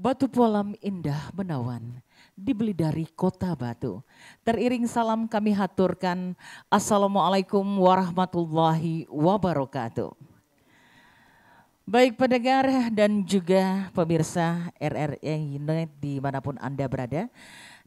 Batu Pualam indah menawan, dibeli dari kota Batu. Teriring salam kami haturkan, Assalamualaikum warahmatullahi wabarakatuh. Baik pendengar dan juga pemirsa RRI Net dimanapun Anda berada.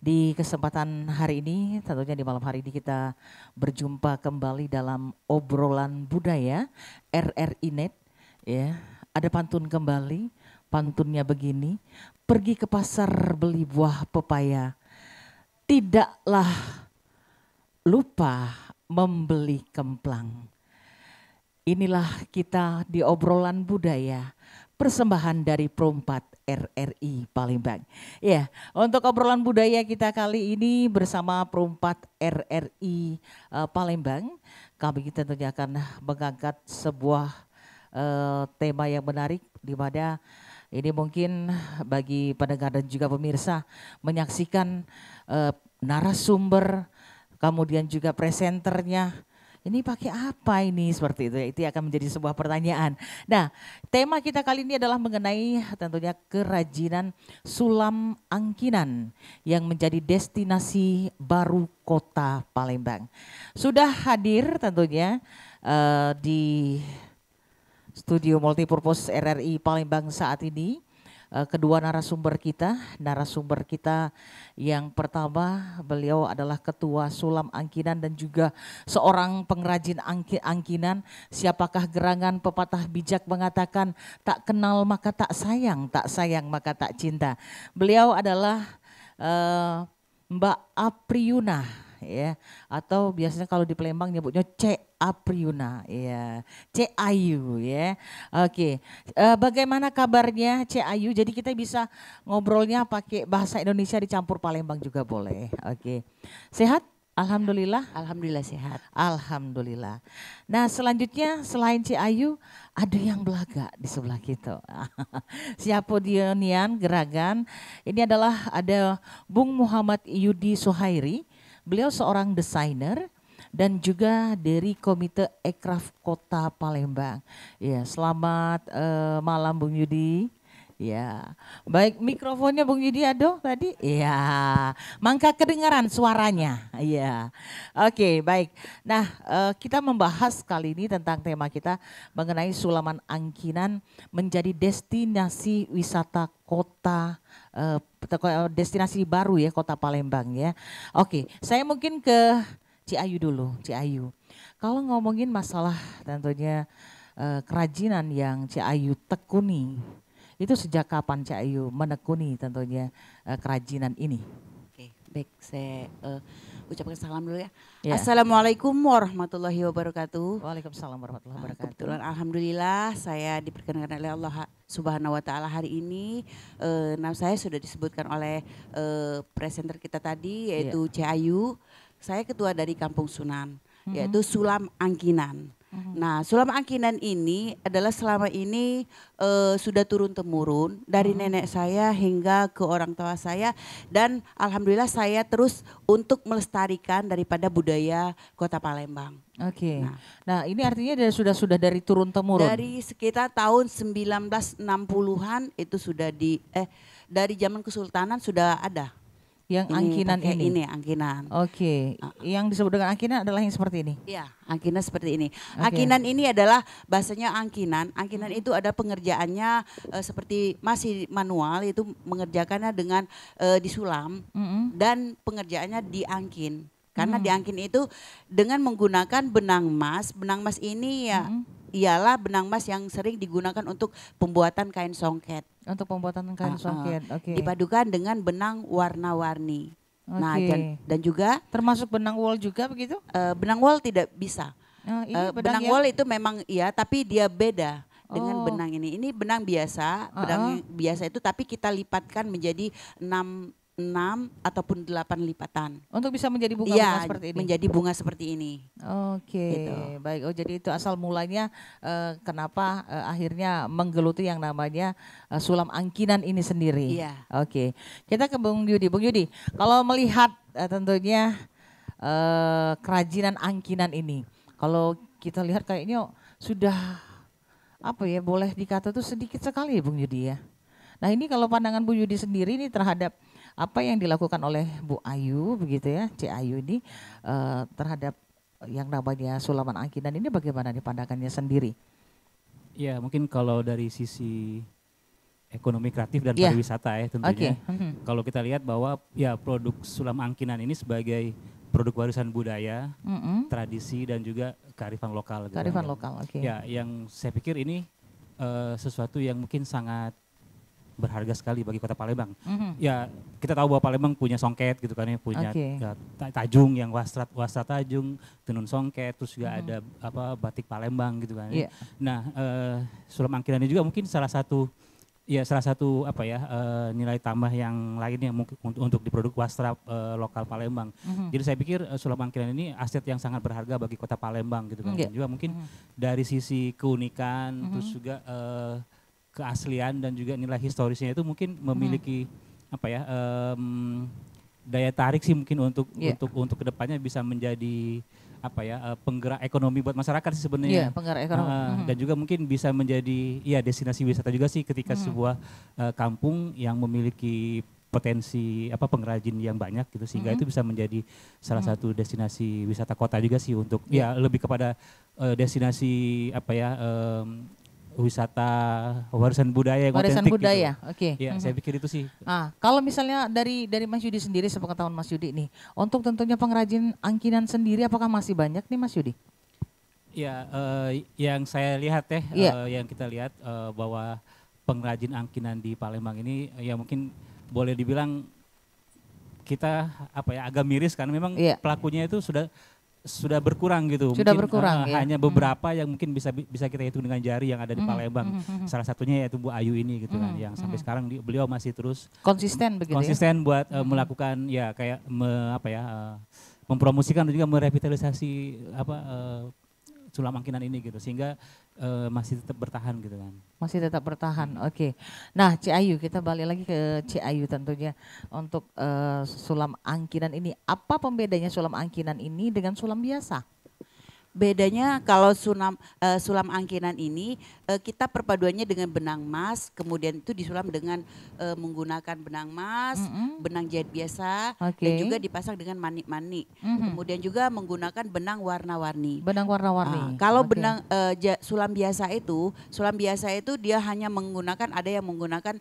Di kesempatan hari ini, tentunya di malam hari ini kita berjumpa kembali dalam obrolan budaya RRI Net. Ya, ada pantun kembali. Pantunnya begini, pergi ke pasar beli buah pepaya, tidaklah lupa membeli kemplang. Inilah kita di obrolan budaya, persembahan dari Perumpat RRI Palembang. Ya, untuk obrolan budaya kita kali ini bersama Perumpat RRI Palembang, kami tentunya akan mengangkat sebuah tema yang menarik di mana ini mungkin bagi pendengar dan juga pemirsa menyaksikan narasumber, kemudian juga presenternya. Ini pakai apa ini seperti itu? Itu akan menjadi sebuah pertanyaan. Nah, tema kita kali ini adalah mengenai tentunya kerajinan sulam angkinan yang menjadi destinasi baru Kota Palembang. Sudah hadir tentunya di Studio Multipurpose RRI Palembang saat ini kedua narasumber kita yang pertama beliau adalah Ketua Sulam Angkinan dan juga seorang pengrajin angkinan. Siapakah gerangan pepatah bijak mengatakan tak kenal maka tak sayang maka tak cinta. Beliau adalah Mbak Apriuna, ya, atau biasanya kalau di Palembang nyebutnya C Apriuna, ya, C Ayu, ya. Oke, bagaimana kabarnya C Ayu? Jadi kita bisa ngobrolnya pakai bahasa Indonesia dicampur Palembang juga boleh. Oke, sehat? Alhamdulillah. Alhamdulillah sehat. Alhamdulillah. Nah selanjutnya selain C Ayu ada yang belaga di sebelah kita. Siapa dia nian geragan? Ini adalah ada Bung Muhammad Yudi Suhairi. Beliau seorang desainer dan juga dari Komite Ekraf Kota Palembang. Ya, selamat malam Bung Yudi. Ya, baik mikrofonnya Bung Yudi ada tadi. Ya, mangka kedengaran suaranya. Ya, oke baik. Nah, kita membahas kali ini tentang tema kita mengenai Sulaman Angkinan menjadi destinasi wisata kota destinasi baru ya Kota Palembang ya. Oke, saya mungkin ke Ciayu dulu, Ciayu. Kalau ngomongin masalah tentunya kerajinan yang Ciayu tekuni, itu sejak kapan Ciayu menekuni tentunya kerajinan ini? Oke, baik saya ucapkan salam dulu ya. Ya. Assalamualaikum warahmatullahi wabarakatuh. Waalaikumsalam warahmatullahi wabarakatuh. Kebetulan alhamdulillah saya diperkenankan oleh Allah Subhanahu wa taala hari ini. Nama saya sudah disebutkan oleh presenter kita tadi yaitu Ciayu. Saya ketua dari Kampung Sunan yaitu Sulam Angkinan. Nah, Sulam Angkinan ini adalah selama ini sudah turun temurun dari nenek saya hingga ke orang tua saya dan alhamdulillah saya terus untuk melestarikan daripada budaya Kota Palembang. Oke. Nah, ini artinya sudah dari turun temurun. Dari sekitar tahun 1960-an itu sudah dari zaman Kesultanan sudah ada. Yang angkinan ini? Ini angkinan. Oke, yang disebut dengan angkinan adalah yang seperti ini? Iya, angkinan seperti ini. Angkinan ini adalah bahasanya angkinan. Angkinan itu ada pengerjaannya seperti masih manual, itu mengerjakannya dengan disulam dan pengerjaannya diangkin. Karena diangkin itu dengan menggunakan benang emas. Benang emas ini ya ialah benang emas yang sering digunakan untuk pembuatan kain songket. Untuk pembuatan kain songket, oke. Dipadukan dengan benang warna-warni. Nah, dan juga termasuk benang wol juga begitu? Benang wol tidak bisa. Benang ya? wol itu memang iya, tapi dia beda dengan benang ini. Ini benang biasa, benang biasa itu tapi kita lipatkan menjadi 6 ataupun 8 lipatan. Untuk bisa menjadi bunga-bunga seperti ini? Menjadi bunga seperti ini. Oke, gitu. Baik. Oh jadi itu asal mulanya kenapa akhirnya menggeluti yang namanya sulam angkinan ini sendiri. Iya. Oke, kita ke Bung Yudi. Bung Yudi, kalau melihat tentunya kerajinan angkinan ini, kalau kita lihat kayaknya sudah apa ya boleh dikata tuh sedikit sekali ya Bung Yudi ya. Nah ini kalau pandangan Bu Yudi sendiri ini terhadap apa yang dilakukan oleh Bu Ayu begitu ya, C Ayu ini terhadap yang namanya sulaman angkinan ini bagaimana nih pandangannya sendiri? Ya mungkin kalau dari sisi ekonomi kreatif dan pariwisata ya tentunya. Kalau kita lihat bahwa ya produk sulam angkinan ini sebagai produk warisan budaya, tradisi dan juga kearifan lokal. Kearifan lokal, oke. Ya yang saya pikir ini sesuatu yang mungkin sangat berharga sekali bagi Kota Palembang. Ya kita tahu bahwa Palembang punya songket gitu kan ya, punya ya, tajung yang wastra tajung, tenun songket, terus juga ada apa batik Palembang gitu kan. Ya. Nah, sulam angkinan ini juga mungkin salah satu apa ya nilai tambah yang lainnya mungkin untuk diproduk wastra lokal Palembang. Jadi saya pikir sulam angkinan ini aset yang sangat berharga bagi Kota Palembang gitu kan. Dan juga mungkin dari sisi keunikan, terus juga keaslian dan juga nilai historisnya itu mungkin memiliki apa ya daya tarik sih mungkin untuk kedepannya bisa menjadi apa ya penggerak ekonomi buat masyarakat sih sebenarnya. Penggerak ekonomi. Dan juga mungkin bisa menjadi ya destinasi wisata juga sih ketika sebuah kampung yang memiliki potensi apa pengrajin yang banyak gitu sehingga itu bisa menjadi salah satu destinasi wisata kota juga sih untuk ya lebih kepada destinasi apa ya wisata warisan budaya yang warisan otentik budaya, gitu. Oke. Ya, saya pikir itu sih. Kalau misalnya dari Mas Yudi sendiri, sepengetahuan Mas Yudi nih, untuk tentunya pengrajin angkinan sendiri, apakah masih banyak nih Mas Yudi? Ya, yang saya lihat yang kita lihat bahwa pengrajin angkinan di Palembang ini, ya mungkin boleh dibilang kita apa ya agak miris karena memang pelakunya itu sudah berkurang gitu. Sudah mungkin, berkurang hanya beberapa yang mungkin bisa kita hitung dengan jari yang ada di Palembang. Salah satunya yaitu Bu Ayu ini gitu kan yang sampai sekarang beliau masih terus konsisten begitu konsisten buat melakukan ya kayak mempromosikan dan juga merevitalisasi sulam angkinan ini gitu sehingga masih tetap bertahan gitu kan. Masih tetap bertahan, oke. Nah C Ayu, kita balik lagi ke C Ayu tentunya untuk sulam angkinan ini. Apa pembedanya sulam angkinan ini dengan sulam biasa? Bedanya kalau sulam angkinan ini kita perpaduannya dengan benang emas, kemudian itu disulam dengan menggunakan benang emas, benang jahit biasa, dan juga dipasang dengan manik-manik. Kemudian juga menggunakan benang warna-warni. Benang warna-warni. Kalau benang sulam biasa itu dia hanya menggunakan, ada yang menggunakan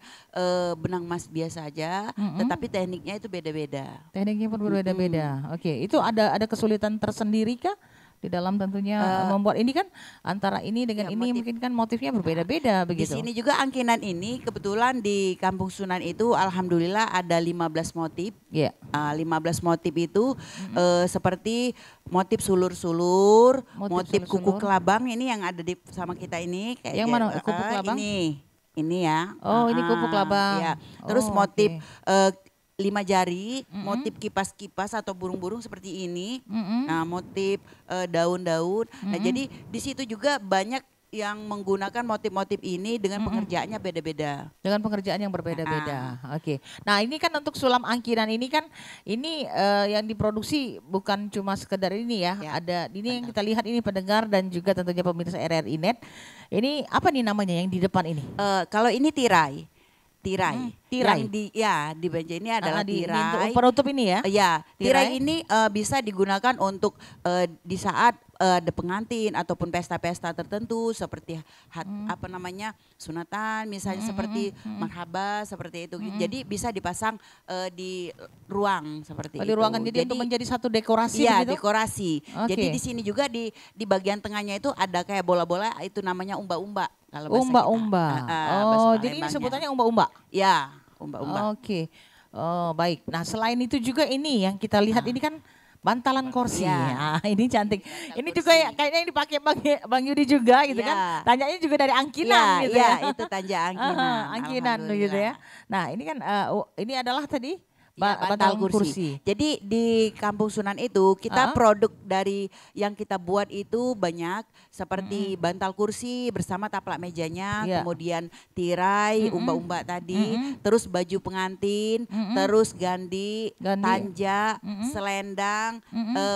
benang emas biasa aja, tetapi tekniknya itu beda-beda. Tekniknya pun berbeda-beda. Oke, itu ada kesulitan tersendiri kah? Di dalam tentunya membuat ini kan antara ini dengan ini mungkin kan motifnya berbeda-beda begitu. Di sini juga angkinan ini kebetulan di Kampung Sunan itu alhamdulillah ada 15 motif. 15 motif itu seperti motif sulur-sulur, motif kuku kelabang ini yang ada di sama kita ini kayak yang mana kuku kelabang? Ini ya. Oh, ini kuku kelabang. Ya. Terus motif 5 jari, motif kipas-kipas atau burung-burung seperti ini. Nah, motif daun-daun. Nah, jadi di situ juga banyak yang menggunakan motif-motif ini dengan pengerjaannya beda-beda. Dengan pengerjaan yang berbeda-beda. Oke. Nah, ini kan untuk sulam angkinan ini kan ini yang diproduksi bukan cuma sekedar ini ya. Ada ini yang kita lihat ini pendengar dan juga tentunya pemirsa RRI Net. Ini apa nih namanya yang di depan ini? Kalau ini tirai. Tirai. Yang di Banjar ini adalah tirai. Untuk penutup ini ya? Ya, tirai ini bisa digunakan untuk di saat ada pengantin ataupun pesta-pesta tertentu seperti sunatan misalnya seperti marhaba seperti itu. Jadi bisa dipasang di ruang seperti itu. Di ruangan jadi untuk menjadi satu dekorasi iya, begitu? Dekorasi. Jadi di sini juga di bagian tengahnya itu ada kayak bola-bola itu namanya umba-umba. Umba-umba. Jadi ini sebutannya umba-umba? Ya, umba-umba. Oke. Oh, baik. Nah, selain itu juga ini yang kita lihat ini kan bantalan kursi. Nah, ini cantik. Ini juga ya, kayaknya yang dipakai Bang Yudi juga gitu kan. Tanyanya juga dari angkinan gitu ya. Itu tanja angkinan. Angkinan gitu ya. Nah, ini kan ini adalah tadi bantal kursi. Jadi di Kampung Sunan itu kita produk dari yang kita buat itu banyak seperti bantal kursi bersama taplak mejanya, kemudian tirai, umba-umba tadi, terus baju pengantin, terus gandi, tanja, selendang,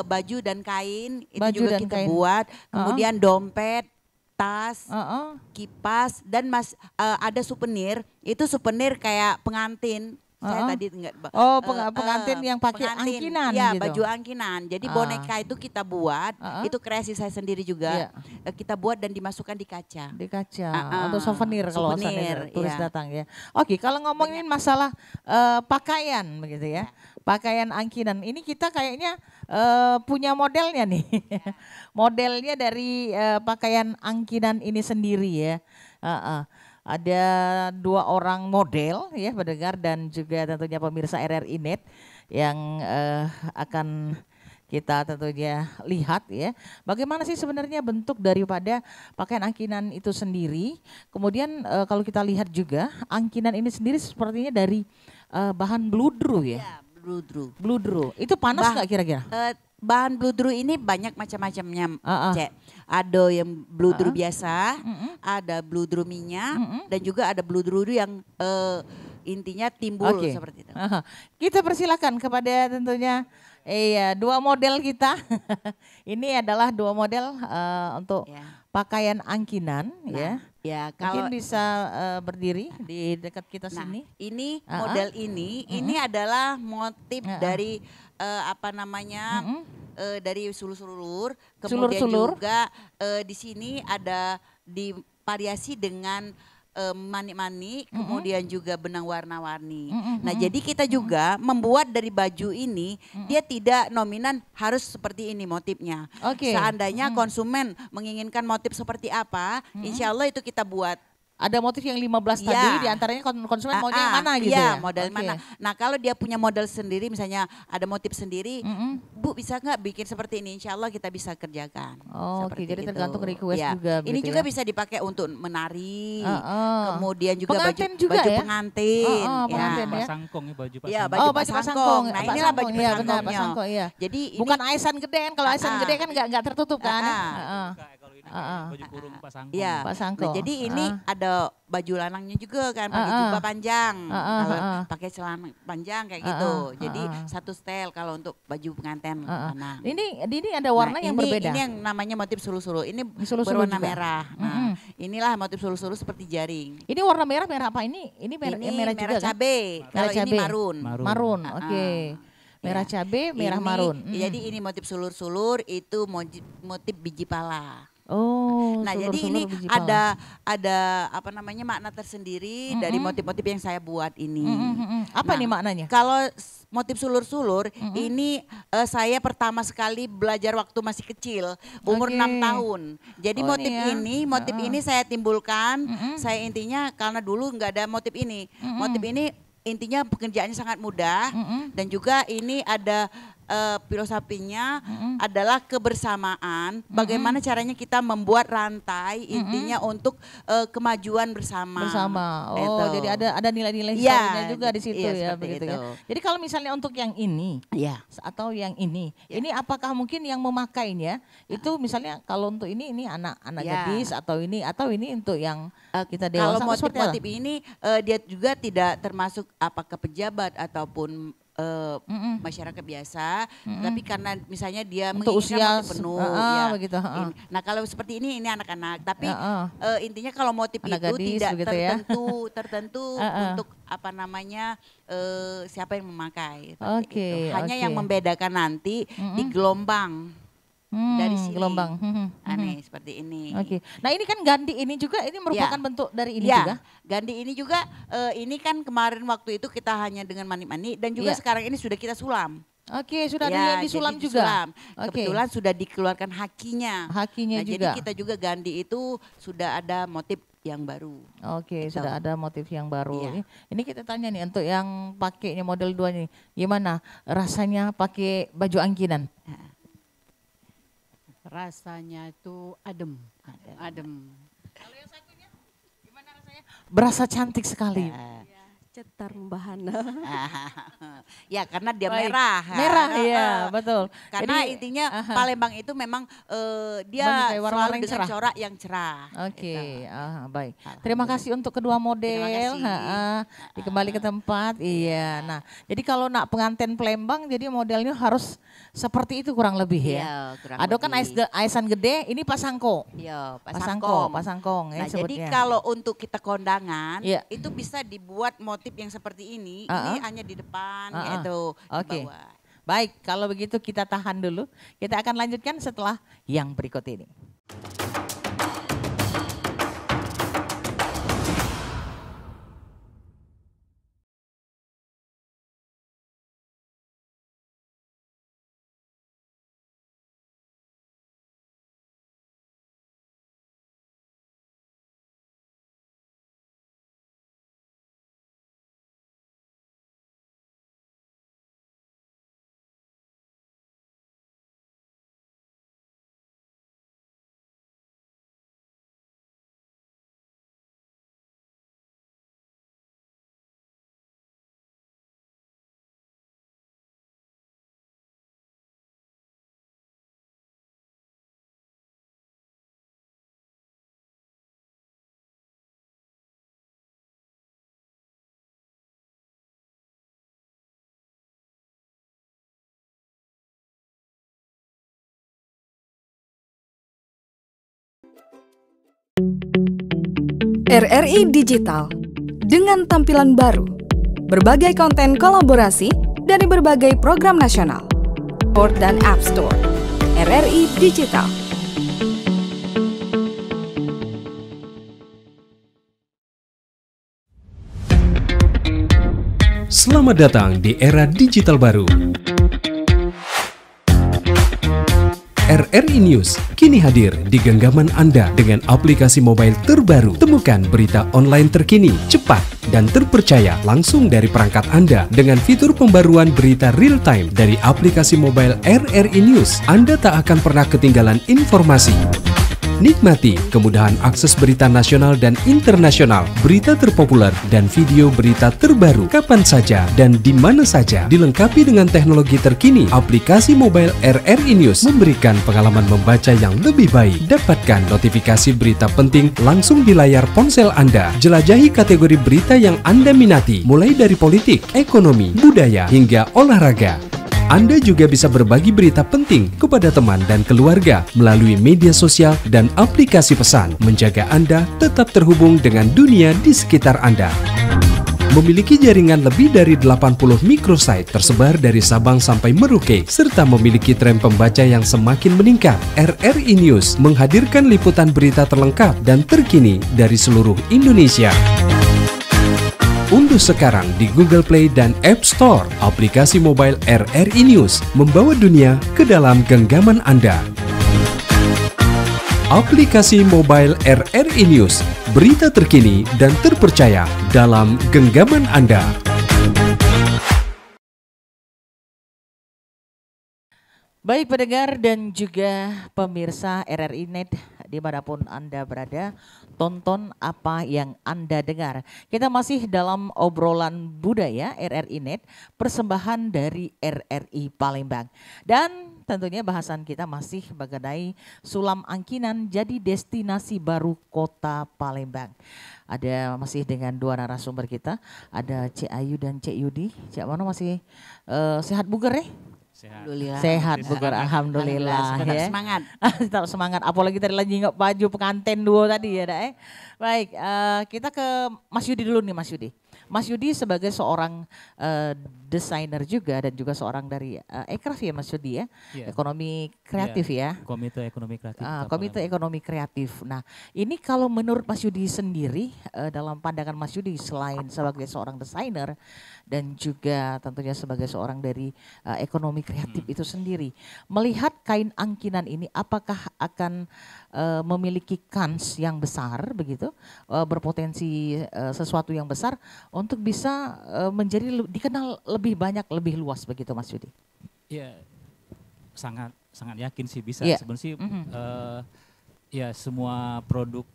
baju dan kain itu juga kita buat, kemudian dompet, tas, kipas, dan ada souvenir. Itu souvenir kayak pengantin. Saya tadi enggak. Pengantin yang pakai angkinan ya, gitu. baju angkinan. Jadi boneka itu kita buat, itu kreasi saya sendiri juga. Kita buat dan dimasukkan di kaca. Di kaca, untuk souvenir kalau turis datang ya. Oke, kalau ngomongin masalah pakaian begitu ya. Pakaian angkinan, ini kita kayaknya punya modelnya nih. Modelnya dari pakaian angkinan ini sendiri ya. Ada 2 orang model ya pendengar dan juga tentunya pemirsa RRI Net yang akan kita tentunya lihat ya. Bagaimana sih sebenarnya bentuk daripada pakaian angkinan itu sendiri. Kemudian kalau kita lihat juga angkinan ini sendiri sepertinya dari bahan bludru ya. Bludru. Itu panas nggak kira-kira? Bahan bludru ini banyak macam-macamnya, Cek. Ada yang bludru biasa, ada bludru minyak, dan juga ada bludru yang intinya timbul seperti itu. Kita persilakan kepada tentunya 2 model kita. Ini adalah 2 model untuk pakaian angkinan ya. Ya, mungkin bisa berdiri di dekat kita sini. Ini model ini adalah motif dari dari sulur-sulur. Kemudian juga di sini ada divariasi dengan manik-manik, kemudian juga benang warna-warni. Nah, jadi kita juga membuat dari baju ini, dia tidak nominan harus seperti ini motifnya. Seandainya konsumen menginginkan motif seperti apa, insya Allah itu kita buat. Ada motif yang 15 tadi, diantaranya konsumen maunya yang mana gitu ya? Model mana. Nah, kalau dia punya model sendiri, misalnya ada motif sendiri, Bu bisa nggak bikin seperti ini? Insya Allah kita bisa kerjakan. Jadi tergantung request juga. Ini juga bisa dipakai untuk menari, kemudian juga baju pengantin. Pengantin ya. Pasangkong ya, baju pasangkong. Ya, baju pasangkong. Nah, inilah baju pasangkongnya. Jadi bukan aisan gede kan, kalau aisan gede kan nggak tertutup kan. Baju kurung pasangkong. Iya. Nah, jadi ini ada baju lanangnya juga kan, pakai jubah panjang, kalau pakai celana panjang kayak gitu. Jadi satu style kalau untuk baju pengantin lanang. Ini ada warna yang berbeda. Ini yang namanya motif sulu-sulu. Ini sulu-sulu berwarna juga. merah. Nah, inilah motif sulu-sulu seperti jaring. Ini warna merah apa ini? Ini merah juga kan? Cabai. Kalau ini marun. Marun. Oke. Merah cabai, merah marun. Jadi ini motif sulur-sulur, itu motif biji pala. Nah, sulur-sulur jadi ini ada makna tersendiri dari motif-motif yang saya buat ini. Apa nih maknanya? Kalau motif sulur-sulur ini saya pertama sekali belajar waktu masih kecil, umur 6 tahun. Jadi motif ini saya timbulkan, saya intinya karena dulu nggak ada motif ini. Motif ini intinya pekerjaannya sangat mudah dan juga ini ada filosofinya adalah kebersamaan. Bagaimana caranya kita membuat rantai intinya untuk kemajuan bersama. Jadi ada nilai-nilai historinya juga di situ ya begitu ya. Jadi kalau misalnya untuk yang ini atau yang ini apakah mungkin yang memakainya itu misalnya kalau untuk ini anak-anak gadis atau ini untuk yang kita dewasa. Kalau motif-motif ini dia juga tidak termasuk apakah pejabat ataupun masyarakat biasa, tapi karena misalnya dia untuk usia penuh, begitu. Nah, kalau seperti ini anak-anak, tapi intinya kalau motif anak itu gadis, tidak ya? tertentu untuk siapa yang memakai. Hanya yang membedakan nanti di gelombang. Dari sini. Gelombang. Aneh seperti ini. Nah, ini kan gandhi ini juga ini merupakan bentuk dari ini juga. Gandhi ini juga ini kan kemarin waktu itu kita hanya dengan manik-manik dan juga sekarang ini sudah kita sulam. Sudah disulam juga. Kebetulan sudah dikeluarkan hakinya. Hakinya juga. Jadi kita juga gandhi itu sudah ada motif yang baru. Sudah ada motif yang baru. Ini kita tanya nih untuk yang pakainya model 2 nih, gimana rasanya pakai baju angkinan? Rasanya itu adem. Kalau yang satunya gimana rasanya? Berasa cantik sekali. Cetar membahana. Ya karena dia merah. Merah, iya betul. Karena Jadi, intinya Palembang itu memang dia warna-warna selalu yang dengan cerah. corak yang cerah. Oke, baik. Terima kasih untuk kedua model. Dikembali ke tempat. Iya. Nah, jadi kalau nak pengantin Palembang, jadi modelnya harus seperti itu kurang lebih ya. Iya, kurang Ada kan lebih. aisan gede, ini pasangko. Iya, Pasangkong ya Nah, jadi sebutnya. kalau untuk kita kondangan Iya. itu bisa dibuat motif yang seperti ini. Ini hanya di depan yaitu di Oke. bawah. Baik, kalau begitu kita tahan dulu. Kita akan lanjutkan setelah yang berikut ini. RRI Digital dengan tampilan baru, berbagai konten kolaborasi dari berbagai program nasional, Port dan App Store. RRI Digital. Selamat datang di era digital baru. RRI News kini hadir di genggaman Anda dengan aplikasi mobile terbaru. Temukan berita online terkini, cepat, dan terpercaya langsung dari perangkat Anda dengan fitur pembaruan berita real time dari aplikasi mobile RRI News. Anda tak akan pernah ketinggalan informasi. Nikmati kemudahan akses berita nasional dan internasional, berita terpopuler, dan video berita terbaru kapan saja dan di mana saja. Dilengkapi dengan teknologi terkini, aplikasi mobile RRI News memberikan pengalaman membaca yang lebih baik. Dapatkan notifikasi berita penting langsung di layar ponsel Anda. Jelajahi kategori berita yang Anda minati, mulai dari politik, ekonomi, budaya, hingga olahraga. Anda juga bisa berbagi berita penting kepada teman dan keluarga melalui media sosial dan aplikasi pesan, menjaga Anda tetap terhubung dengan dunia di sekitar Anda. Memiliki jaringan lebih dari 80 microsite tersebar dari Sabang sampai Merauke, serta memiliki tren pembaca yang semakin meningkat. RRI News menghadirkan liputan berita terlengkap dan terkini dari seluruh Indonesia. Unduh sekarang di Google Play dan App Store aplikasi mobile RRI News, membawa dunia ke dalam genggaman Anda. Aplikasi mobile RRI News, berita terkini dan terpercaya dalam genggaman Anda. Baik pendengar dan juga pemirsa RRI Net dimanapun Anda berada, tonton apa yang Anda dengar. Kita masih dalam obrolan budaya RRI Net, persembahan dari RRI Palembang. Dan tentunya bahasan kita masih mengenai sulam angkinan jadi destinasi baru Kota Palembang. Ada masih dengan dua narasumber kita, ada Cik Ayu dan Cik Yudi. Cik Mano masih sehat bugar ya? Sehat bugar, alhamdulillah ya. Semangat. Tetap semangat, apalagi tadi lagi nggak baju pengantin dua tadi ya dah. Baik, kita ke Mas Yudi dulu nih Mas Yudi. Mas Yudi sebagai seorang desainer juga dan juga seorang dari Ekraf ya Mas Yudi ya, ekonomi kreatif ya. Komite Ekonomi Kreatif. Komite Ekonomi Kreatif. Nah ini kalau menurut Mas Yudi sendiri, dalam pandangan Mas Yudi selain sebagai seorang desainer dan juga tentunya sebagai seorang dari ekonomi kreatif itu sendiri, melihat kain angkinan ini apakah akan memiliki kans yang besar begitu, berpotensi sesuatu yang besar untuk bisa menjadi dikenal lebih banyak, lebih luas begitu Mas Yudi? Ya, sangat yakin sih bisa. Sebenarnya sih ya semua produk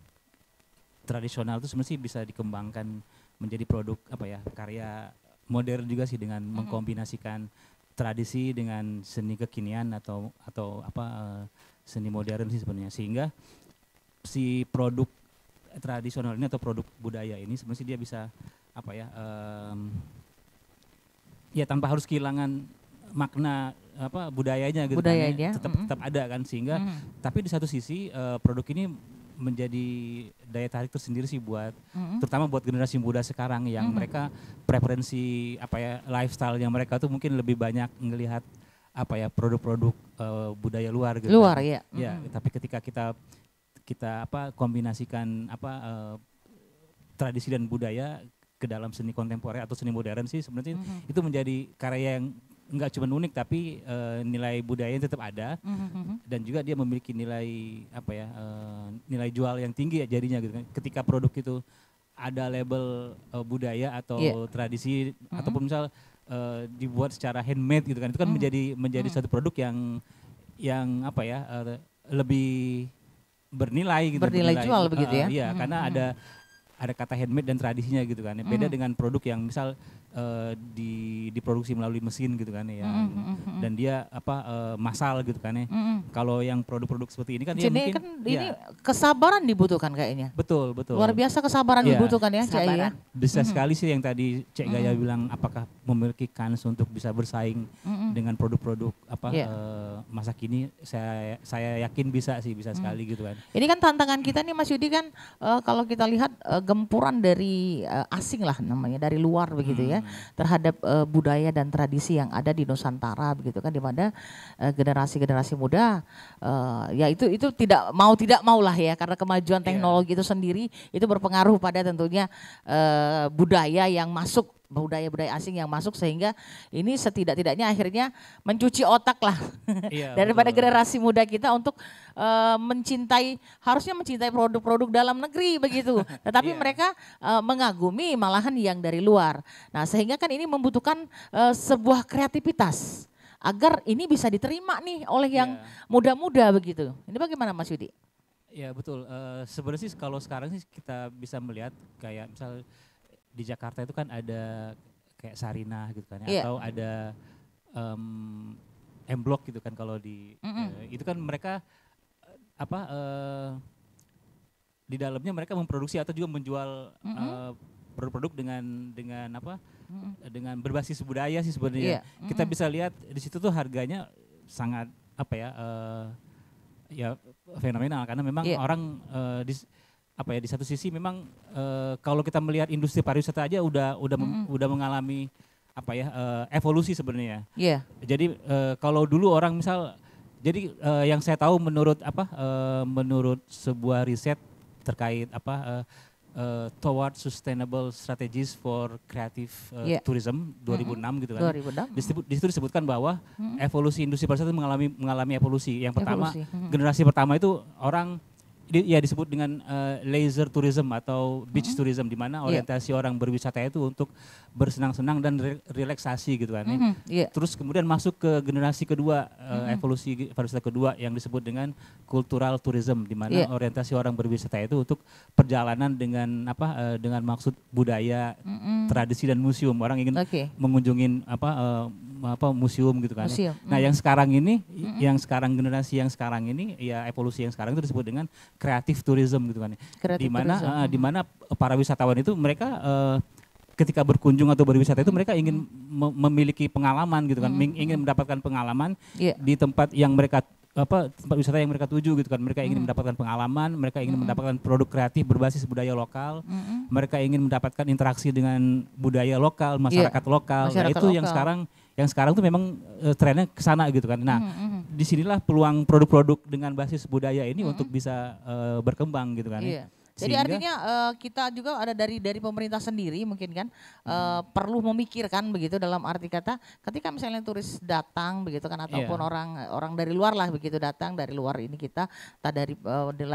tradisional itu sebenarnya sih bisa dikembangkan menjadi produk karya modern juga sih dengan mengkombinasikan tradisi dengan seni kekinian atau seni modern sih sebenarnya, sehingga si produk tradisional ini atau produk budaya ini sebenarnya dia bisa tanpa harus kehilangan makna budayanya gitu budayanya. tetap ada kan, sehingga tapi di satu sisi produk ini menjadi daya tarik tersendiri sih buat terutama buat generasi muda sekarang yang mereka preferensi lifestyle yang mereka tuh mungkin lebih banyak ngelihat produk-produk budaya luar gitu. Luar kan. ya. Ya, tapi ketika kita kombinasikan tradisi dan budaya ke dalam seni kontemporer atau seni modern sih sebenarnya itu menjadi karya yang enggak cuma unik tapi nilai budayanya tetap ada dan juga dia memiliki nilai nilai jual yang tinggi ya jadinya gitu kan. Ketika produk itu ada label budaya atau tradisi ataupun misal dibuat secara handmade gitu kan, itu kan menjadi suatu produk yang lebih bernilai gitu. Bernilai jual begitu ya. Iya, karena ada kata handmade dan tradisinya gitu kan. Beda dengan produk yang misal diproduksi melalui mesin gitu kan ya. Dan dia massal gitu kan ya. Kalau yang produk-produk seperti ini kan dia mungkin ini kesabaran dibutuhkan kayaknya. Betul. Luar biasa kesabaran dibutuhkan ya, Cik Ayu. Bisa sekali sih yang tadi Cek Gaya bilang apakah memiliki kans untuk bisa bersaing dengan produk-produk masa kini, saya yakin bisa sekali gitu kan. Ini kan tantangan kita nih Mas Yudi kan kalau kita lihat gempuran dari asing lah namanya, dari luar begitu ya, terhadap budaya dan tradisi yang ada di Nusantara begitu kan, di mana generasi-generasi muda ya itu tidak mau lah ya, karena kemajuan teknologi itu sendiri itu berpengaruh pada tentunya budaya yang masuk, budaya-budaya asing yang masuk, sehingga ini setidak-tidaknya akhirnya mencuci otak lah daripada generasi muda kita untuk harusnya mencintai produk-produk dalam negeri begitu, tetapi mereka mengagumi malahan yang dari luar. Nah sehingga kan ini membutuhkan sebuah kreativitas agar ini bisa diterima nih oleh yang muda-muda begitu. Ini bagaimana Mas Yudi? Ya betul, sebenarnya sih kalau sekarang sih kita bisa melihat kayak misal di Jakarta itu kan ada kayak Sarinah gitu kan ya, atau ada M-Block gitu kan kalau di itu kan mereka di dalamnya mereka memproduksi atau juga menjual produk-produk dengan berbasis budaya sih sebenarnya. Kita bisa lihat di situ tuh harganya sangat fenomenal karena memang orang di satu sisi memang kalau kita melihat industri pariwisata aja udah mengalami evolusi sebenarnya. Jadi kalau dulu orang misal yang saya tahu menurut sebuah riset terkait Toward Sustainable Strategies for Creative Tourism 2006 gitu kan. 2006. Di situ disebutkan bahwa evolusi industri pariwisata itu mengalami evolusi. Yang pertama, generasi pertama itu orang disebut dengan leisure tourism atau beach tourism, di mana orientasi orang berwisata itu untuk bersenang-senang dan relaksasi gitu kan. Terus kemudian masuk ke generasi kedua, evolusi pariwisata kedua yang disebut dengan cultural tourism, di mana orientasi orang berwisata itu untuk perjalanan dengan maksud budaya, tradisi dan museum. Orang ingin mengunjungi museum gitu kan. Nah, yang sekarang ini, generasi yang sekarang ini, ya evolusi yang sekarang itu disebut dengan kreatif tourism gitu kan. Di mana para wisatawan itu mereka ketika berkunjung atau berwisata itu mereka ingin memiliki pengalaman gitu kan, ingin mendapatkan pengalaman di tempat yang mereka tempat wisata yang mereka tuju gitu kan. Mereka ingin mendapatkan pengalaman, mereka ingin mendapatkan produk kreatif berbasis budaya lokal, mereka ingin mendapatkan interaksi dengan budaya lokal, masyarakat lokal. Nah, itu yang sekarang tuh memang trennya ke sana gitu kan. Nah, disinilah peluang produk-produk dengan basis budaya ini untuk bisa berkembang gitu kan. Jadi artinya kita juga ada dari pemerintah sendiri mungkin kan perlu memikirkan begitu, dalam arti kata ketika misalnya turis datang begitu kan, ataupun orang dari luar lah begitu datang dari luar ini kita, dari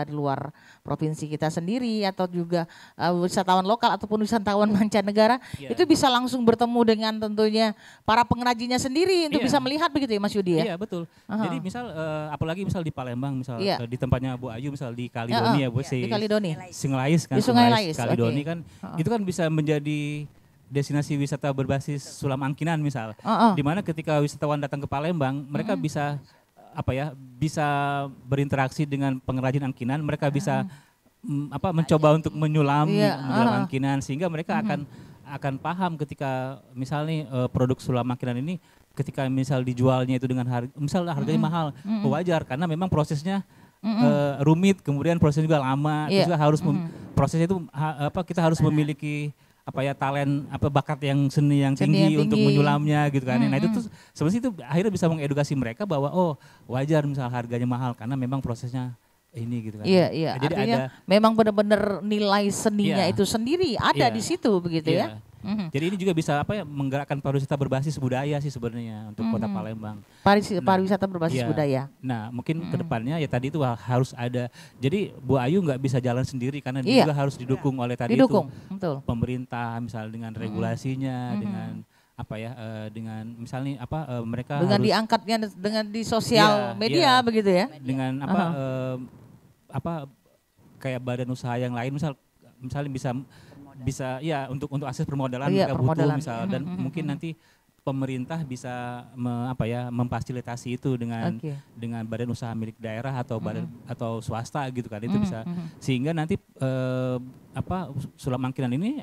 luar provinsi kita sendiri, atau juga wisatawan lokal ataupun wisatawan mancanegara itu bisa langsung bertemu dengan tentunya para pengrajinnya sendiri untuk bisa melihat begitu ya Mas Yudi ya. Iya betul. Jadi misal apalagi misal di Palembang misal di tempatnya Bu Ayu misal di Kalidoni ya Bu. Di Kalidoni. Singlais kan, di Sungai Lais, Kaledoni kan, itu kan bisa menjadi destinasi wisata berbasis sulam angkinan misal, di mana ketika wisatawan datang ke Palembang, mereka bisa bisa berinteraksi dengan pengrajin angkinan, mereka bisa mencoba untuk menyulam angkinan, sehingga mereka akan paham ketika misalnya produk sulam angkinan ini ketika misal dijualnya itu dengan harganya mahal, wajar karena memang prosesnya rumit, kemudian prosesnya juga lama, terus juga harus prosesnya itu kita harus memiliki talent bakat yang seni yang tinggi untuk menyulamnya gitu kan. Nah itu tuh sebenarnya itu akhirnya bisa mengedukasi mereka bahwa wajar misal harganya mahal karena memang prosesnya ini gitu kan. Iya. Jadi artinya memang benar-benar nilai seninya itu sendiri ada di situ begitu ya. Jadi ini juga bisa menggerakkan pariwisata berbasis budaya sih sebenarnya untuk Kota Palembang. Pariwisata berbasis budaya. Nah mungkin kedepannya ya tadi itu harus ada. Jadi Bu Ayu nggak bisa jalan sendiri karena dia juga harus didukung oleh tadi itu pemerintah, misalnya dengan regulasinya, dengan dengan misalnya mereka dengan diangkatnya dengan di sosial media begitu ya. Dengan kayak badan usaha yang lain misalnya bisa untuk akses permodalan mereka butuh misal, dan mungkin nanti pemerintah bisa memfasilitasi itu dengan badan usaha milik daerah atau swasta gitu kan, itu bisa sehingga nanti sulam angkinan ini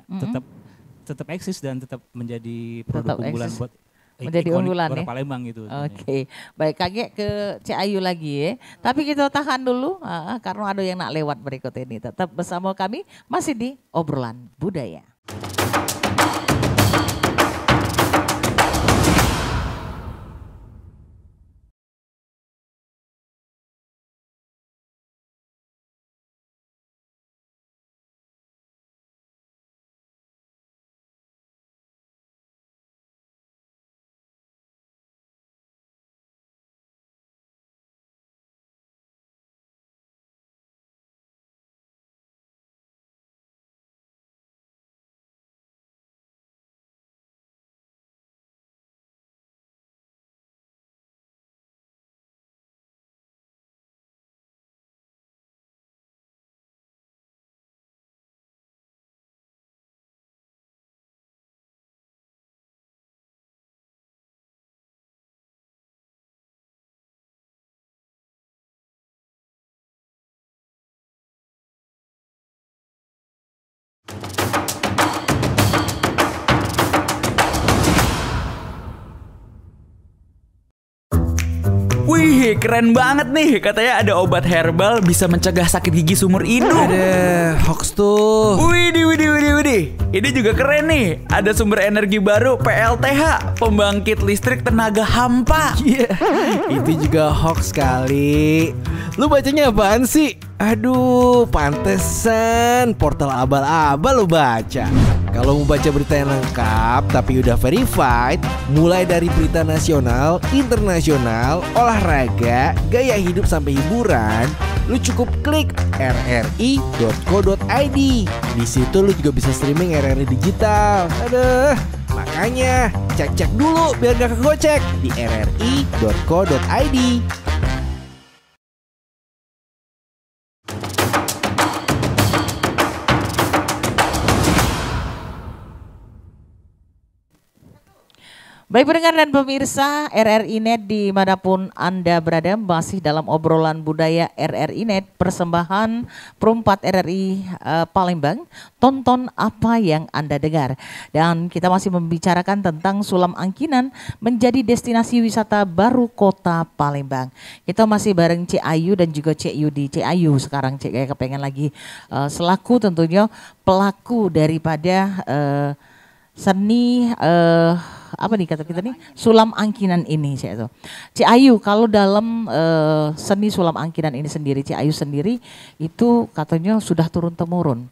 tetap eksis dan tetap menjadi produk unggulan buat menjadi unggulan Kota Palembang gitu. Oke. Baik, Kage ke Cik Ayu lagi ya. Tapi kita tahan dulu karena ada yang nak lewat berikut ini. Tetap bersama kami masih di Obrolan Budaya. Wih, keren banget nih. Katanya ada obat herbal bisa mencegah sakit gigi seumur hidup. Ada hoax tuh. Widih. Ini juga keren nih. Ada sumber energi baru PLTH, pembangkit listrik tenaga hampa. Iya, itu juga hoax kali. Lu bacanya apaan sih? Aduh, pantesan portal abal-abal lu baca. Kalau mau baca berita yang lengkap tapi udah verified, mulai dari berita nasional, internasional, olahraga, gaya hidup sampai hiburan, lu cukup klik rri.co.id. Di situ lu juga bisa streaming RRI digital. Aduh, makanya cek dulu biar gak kegocek di rri.co.id. Baik pendengar dan pemirsa RRI Net dimanapun Anda berada, masih dalam obrolan budaya RRI Net, persembahan Perumpat RRI Palembang. Tonton apa yang Anda dengar. Dan kita masih membicarakan tentang sulam angkinan menjadi destinasi wisata baru Kota Palembang. Kita masih bareng Cik Ayu dan juga Cik Yudi. Cik Ayu sekarang Cik kayak kepengen lagi selaku tentunya pelaku daripada seni apa nih kata kita nih, sulam angkinan ini saya tuh. Cik Ayu, kalau dalam seni sulam angkinan ini sendiri, Cik Ayu sendiri itu katanya sudah turun temurun.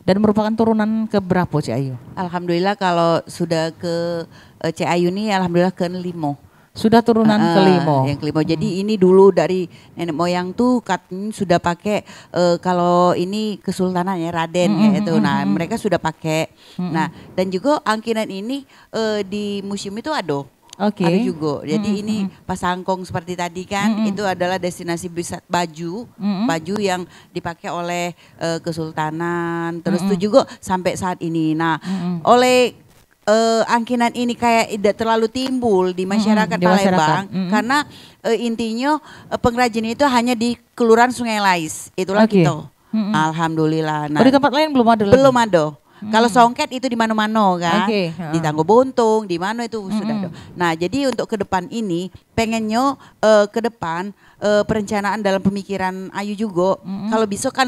Dan merupakan turunan ke berapa Cik Ayu? Alhamdulillah kalau sudah ke Cik Ayu nih alhamdulillah ke-5. Sudah turunan kelima. Yang kelima. Jadi ini dulu dari nenek moyang tuh katanya sudah pakai kalau ini kesultanan ya Raden gitu. Nah mereka sudah pakai. Nah dan juga angkinan ini di museum itu ada. Ada juga. Jadi ini Pasangkong seperti tadi kan, itu adalah destinasi wisata baju yang dipakai oleh Kesultanan. Terus itu juga sampai saat ini. Nah, oleh angkinan ini kayak tidak terlalu timbul di masyarakat Palembang karena intinya pengrajin itu hanya di Kelurahan Sungai Lais. Itulah gitu. Alhamdulillah. Nah, di tempat lain belum ada lagi? Belum ada. Kalau songket itu di mana-mana kan, di Tanggo Buntung, di mana itu sudah ada. Nah, jadi untuk ke depan ini pengennya ke depan perencanaan dalam pemikiran Ayu juga, kalau bisa kan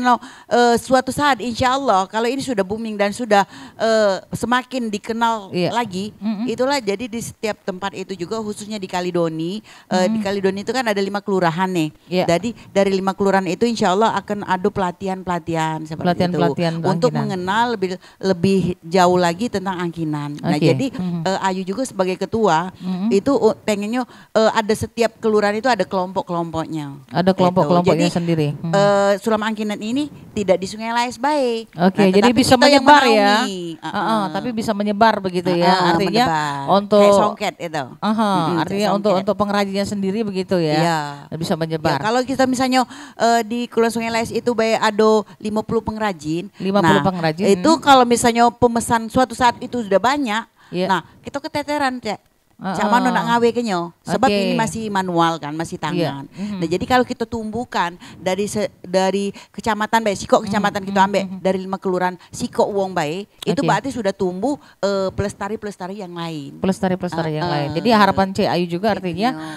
suatu saat insya Allah kalau ini sudah booming dan sudah semakin dikenal lagi, itulah jadi di setiap tempat itu juga khususnya di Kalidoni, di Kalidoni itu kan ada 5 kelurahan nih, jadi dari 5 kelurahan itu insya Allah akan ada pelatihan-pelatihan seperti itu untuk mengenal lebih jauh lagi tentang angkinan. Nah jadi Ayu juga sebagai ketua itu pengennya ada setiap kelurahan itu ada kelompok-kelompoknya. Ada kelompok-kelompoknya sendiri. Sulam angkinan ini tidak di Sungai Lais baik. Jadi bisa menyebar ya. Tapi bisa menyebar begitu ya. Artinya untuk kayak songket itu. Artinya untuk pengrajinnya sendiri begitu ya. Bisa menyebar. Kalau kita misalnya di Kelurahan Sungai Lais itu baik ada 50 pengrajin. 50 pengrajin. Itu kalau misalnya pemesan suatu saat itu sudah banyak. Nah, kita keteteran, Cek. Cak mana nak ngawe kenyo, sebab ini masih manual kan, masih tangan. Nah jadi kalau kita tumbuhkan dari kecamatan baik, Sikok kecamatan kita ambil dari 5 kelurahan Sikok Wong baik, itu berarti sudah tumbuh pelestari yang lain. Pelestari yang lain. Jadi harapan Ayu juga artinya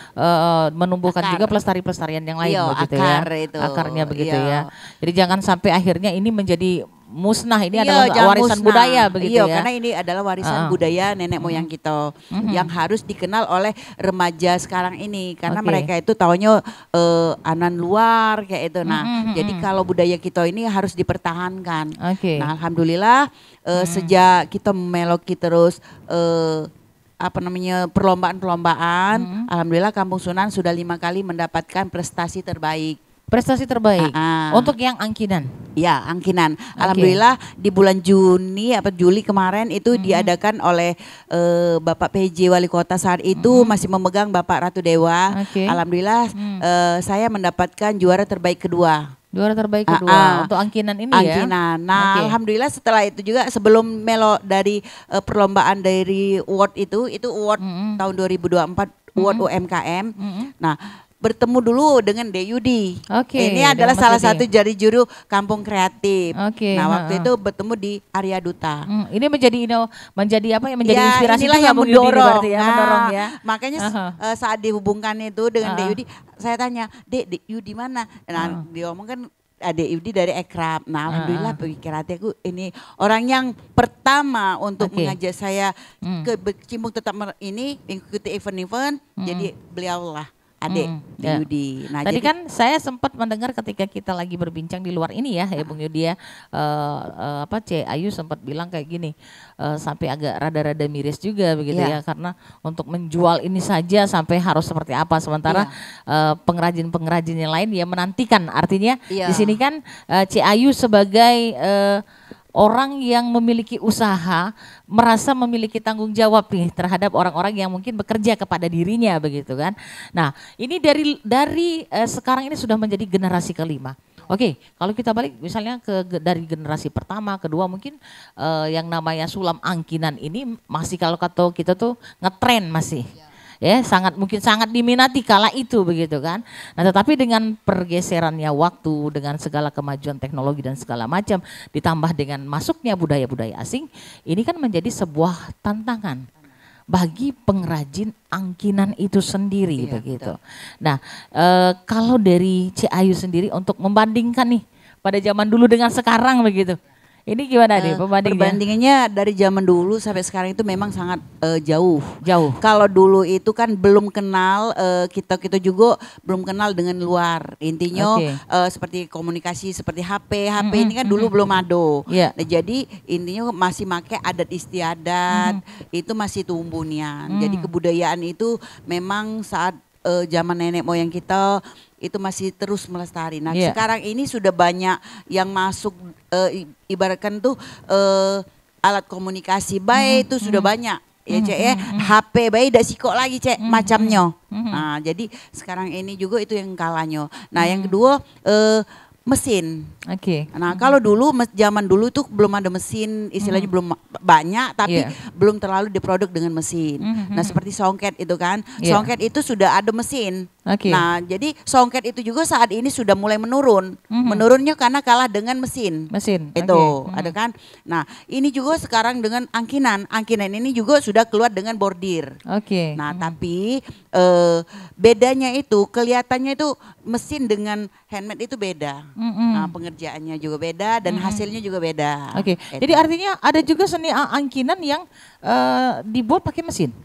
menumbuhkan juga pelestarian yang lain begitu ya. Akarnya begitu ya. Jadi jangan sampai akhirnya ini menjadi musnah, ini adalah warisan budaya begitu ya. Karena ini adalah warisan budaya nenek moyang kita yang harus dikenal oleh remaja sekarang ini karena mereka itu taunya anan luar kayak itu. Nah, jadi kalau budaya kita ini harus dipertahankan. Nah, alhamdulillah sejak kita meloki terus perlombaan-perlombaan, alhamdulillah Kampung Sunan sudah 5 kali mendapatkan prestasi terbaik. Prestasi terbaik untuk yang angkinan. Ya, angkinan. Alhamdulillah di bulan Juli kemarin itu diadakan oleh Bapak PJ Wali Kota saat itu masih memegang Bapak Ratu Dewa. Alhamdulillah saya mendapatkan juara terbaik kedua. Juara terbaik kedua untuk angkinan ini ya. Angkinan. Nah, alhamdulillah setelah itu juga sebelum melo dari perlombaan dari award itu award tahun 2024 award UMKM. Nah, bertemu dulu dengan Deyudi. Ini adalah salah satu dari juru kampung kreatif. Nah, waktu itu bertemu di Arya Duta. Ini menjadi apa ya? Menjadi inspirasi inilah yang mendorong. Mendorong ya. Makanya saat dihubungkan itu dengan Deyudi, saya tanya, "Dek, Yudi mana?" Nah, dia ngomong kan Adik Yudi dari Ekrab. Nah, alhamdulillah pikiran aku ini orang yang pertama untuk mengajak saya ke berkecimpung tetap ini mengikuti event-event. Jadi beliau lah adik Yudi. Nah, tadi kan saya sempat mendengar ketika kita lagi berbincang di luar ini ya, Bung Yudi ya, Ayu sempat bilang kayak gini, sampai agak rada-rada miris juga begitu ya, karena untuk menjual ini saja sampai harus seperti apa, sementara pengrajin-pengrajin yang lain ya menantikan. Artinya di sini kan Ayu sebagai orang yang memiliki usaha merasa memiliki tanggung jawab nih terhadap orang-orang yang mungkin bekerja kepada dirinya begitu kan. Nah, ini dari sekarang ini sudah menjadi generasi kelima. Oke, kalau kita balik misalnya dari generasi pertama, kedua mungkin yang namanya sulam angkinan ini masih kalau kata kita tuh ngetren masih. Ya, mungkin sangat diminati kala itu begitu kan. Nah, tetapi dengan pergeserannya waktu, dengan segala kemajuan teknologi dan segala macam, ditambah dengan masuknya budaya-budaya asing, ini kan menjadi sebuah tantangan bagi pengrajin angkinan itu sendiri begitu. Betul. Nah, kalau dari Ayu sendiri untuk membandingkan nih pada zaman dulu dengan sekarang begitu. Ini gimana nih perbandingannya dari zaman dulu sampai sekarang itu memang sangat jauh. Kalau dulu itu kan belum kenal, kita juga belum kenal dengan luar. Intinya seperti komunikasi seperti HP ini kan dulu belum ada. Nah, jadi intinya masih pakai adat istiadat, itu masih tumbuh nian. Jadi kebudayaan itu memang saat zaman nenek moyang kita itu masih terus melestari. Nah, sekarang ini sudah banyak yang masuk, ibaratkan tuh alat komunikasi baik itu sudah banyak. ya Cek ya, HP bayi dak sikok lagi Cek macamnya. Nah, jadi sekarang ini juga itu yang kalahnya. Nah, yang kedua mesin. Oke. Nah, kalau dulu zaman dulu tuh belum ada mesin, istilahnya belum banyak, tapi belum terlalu diproduk dengan mesin. Nah, seperti songket itu kan, songket itu sudah ada mesin. Nah, jadi songket itu juga saat ini sudah mulai menurun. Menurunnya karena kalah dengan mesin. Itu ada kan. Nah, ini juga sekarang dengan angkinan. Angkinan ini juga sudah keluar dengan bordir. Nah, tapi bedanya itu kelihatannya itu mesin dengan handmade itu beda. Nah, pengerjaannya juga beda dan hasilnya juga beda. Jadi artinya ada juga seni angkinan yang dibuat pakai mesin.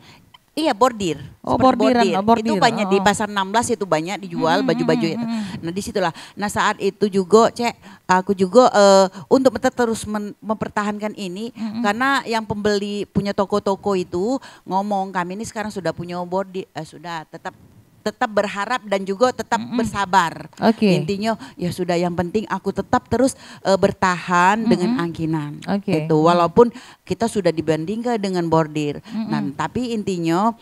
Iya, bordir. Bordiran. Itu banyak di pasar 16 itu banyak dijual baju-baju itu. Nah, disitulah. Nah, saat itu juga aku juga untuk terus mempertahankan ini karena yang pembeli punya toko-toko itu ngomong kami ini sekarang sudah punya bordir, sudah tetap berharap dan juga tetap bersabar. Intinya ya sudah, yang penting aku tetap terus bertahan dengan angkinan. Itu walaupun kita sudah dibandingkan dengan bordir. Nah, tapi intinya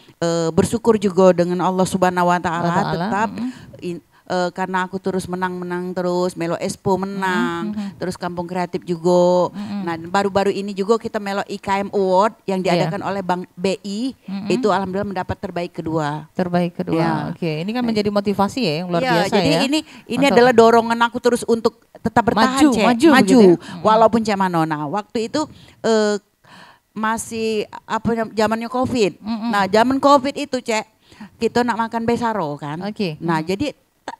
bersyukur juga dengan Allah Subhanahu wa taala tetap karena aku terus menang terus, Melo Expo menang, terus Kampung Kreatif juga. Nah, baru-baru ini juga kita Melo IKM Award yang diadakan oleh Bank BI, itu alhamdulillah mendapat terbaik kedua. Ini kan menjadi motivasi ya yang luar biasa jadi ya. Jadi ini adalah dorongan aku terus untuk tetap bertahan maju walaupun Nah, waktu itu masih zamannya Covid. Nah, zaman Covid itu kita nak makan besaro kan. Nah, jadi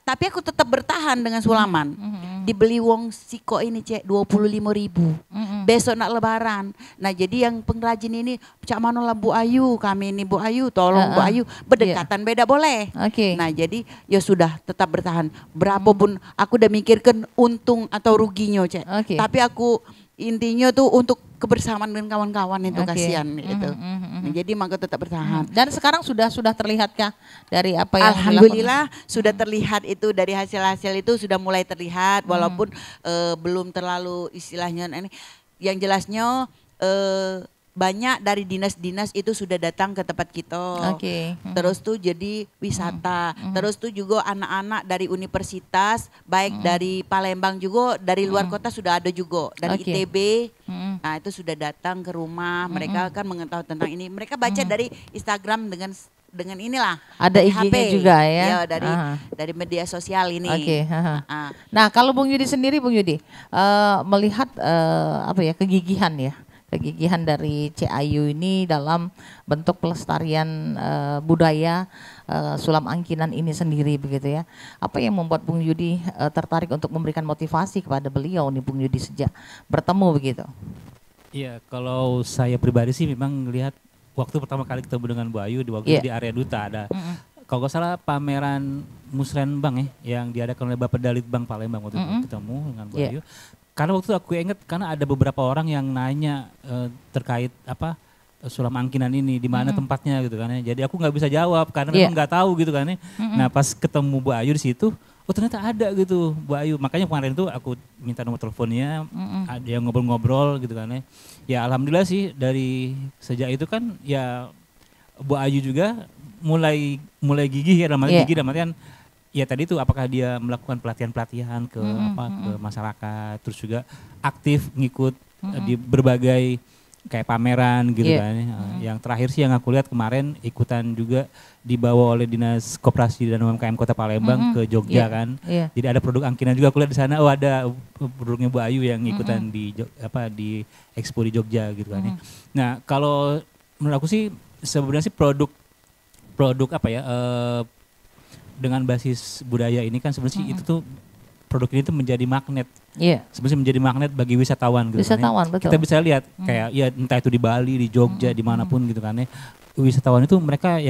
tapi aku tetap bertahan dengan sulaman. Dibeli wong siko ini 25.000. Besok nak lebaran. Nah, jadi yang pengrajin ini Cak Mano lah Bu Ayu, kami ini Bu Ayu, tolong Bu Ayu, berdekatan beda boleh. Nah, jadi ya sudah tetap bertahan. Berapapun aku udah mikirkan untung atau ruginya tapi aku intinya tuh untuk kebersamaan dengan kawan-kawan itu kasihan gitu. Nah, jadi maka tetap bertahan. Dan sekarang sudah terlihatkah dari apa yang alhamdulillah sudah terlihat itu, dari hasil-hasil itu sudah mulai terlihat walaupun belum terlalu istilahnya ini. Yang jelasnya banyak dari dinas-dinas itu sudah datang ke tempat kita. Terus tuh jadi wisata. Terus tuh juga anak-anak dari universitas, baik dari Palembang juga, dari luar kota sudah ada juga, dari ITB. Nah, itu sudah datang ke rumah. Mereka kan mengetahui tentang ini. Mereka baca dari Instagram dengan inilah. Ada IG-nya juga ya. Dari media sosial ini. Nah, kalau Bung Yudi sendiri, Bung Yudi melihat kegigihan dari Cek Ayu ini dalam bentuk pelestarian budaya sulam angkinan ini sendiri begitu ya. Apa yang membuat Bung Yudi tertarik untuk memberikan motivasi kepada beliau nih Bung Yudi sejak bertemu begitu? Iya, kalau saya pribadi sih memang melihat waktu pertama kali ketemu dengan Bu Ayu di area Duta ada. Kalau nggak salah pameran Musrenbang yang diadakan oleh Bapak Dalit Bank Palembang waktu itu ketemu dengan Bu Ayu. Karena waktu itu aku ingat karena ada beberapa orang yang nanya terkait sulam angkinan ini di mana tempatnya gitu kan ya. Jadi aku nggak bisa jawab karena memang nggak tahu gitu kan ya. Nah, pas ketemu Bu Ayu di situ, ternyata ada gitu Bu Ayu. Makanya kemarin itu aku minta nomor teleponnya, ada yang ngobrol-ngobrol gitu kan ya. Ya alhamdulillah sih dari sejak itu kan ya Bu Ayu juga mulai gigih ya, gigih dalam artian ya tadi itu apakah dia melakukan pelatihan-pelatihan ke masyarakat, terus juga aktif ngikut di berbagai kayak pameran gitu kan. Yang terakhir sih yang aku lihat kemarin ikutan juga dibawa oleh Dinas Koperasi dan UMKM Kota Palembang ke Jogja kan. Jadi ada produk angkinan juga aku lihat di sana. Oh, ada produknya Bu Ayu yang ikutan di Expo di Jogja gitu kan. Nah, kalau menurut aku sih sebenarnya sih produk dengan basis budaya ini kan sebenarnya itu tuh produk ini tuh menjadi magnet. Sebenarnya menjadi magnet bagi wisatawan gitu kan. Betul. Kita bisa lihat kayak ya entah itu di Bali, di Jogja, dimanapun gitu kan ya. Wisatawan itu mereka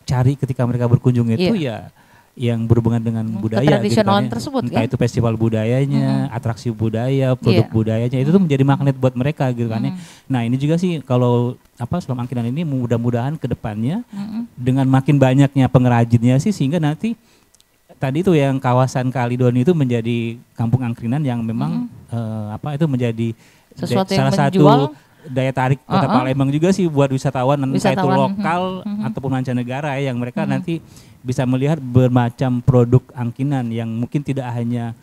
cari ketika mereka berkunjung itu ya yang berhubungan dengan budaya tradisionalan gitu kan, tersebut entah itu festival budayanya, atraksi budaya, produk budayanya itu tuh menjadi magnet buat mereka gitu kan ya. Nah, ini juga sih kalau sulam angkinan ini mudah-mudahan ke depannya dengan makin banyaknya pengrajinnya sih sehingga nanti tadi itu yang kawasan Kalidoni itu menjadi kampung angkinan yang memang itu menjadi sesuatu salah yang satu menjual daya tarik Kota Palembang juga sih buat wisatawan entah itu lokal ataupun mancanegara yang mereka nanti bisa melihat bermacam produk angkinan yang mungkin tidak hanya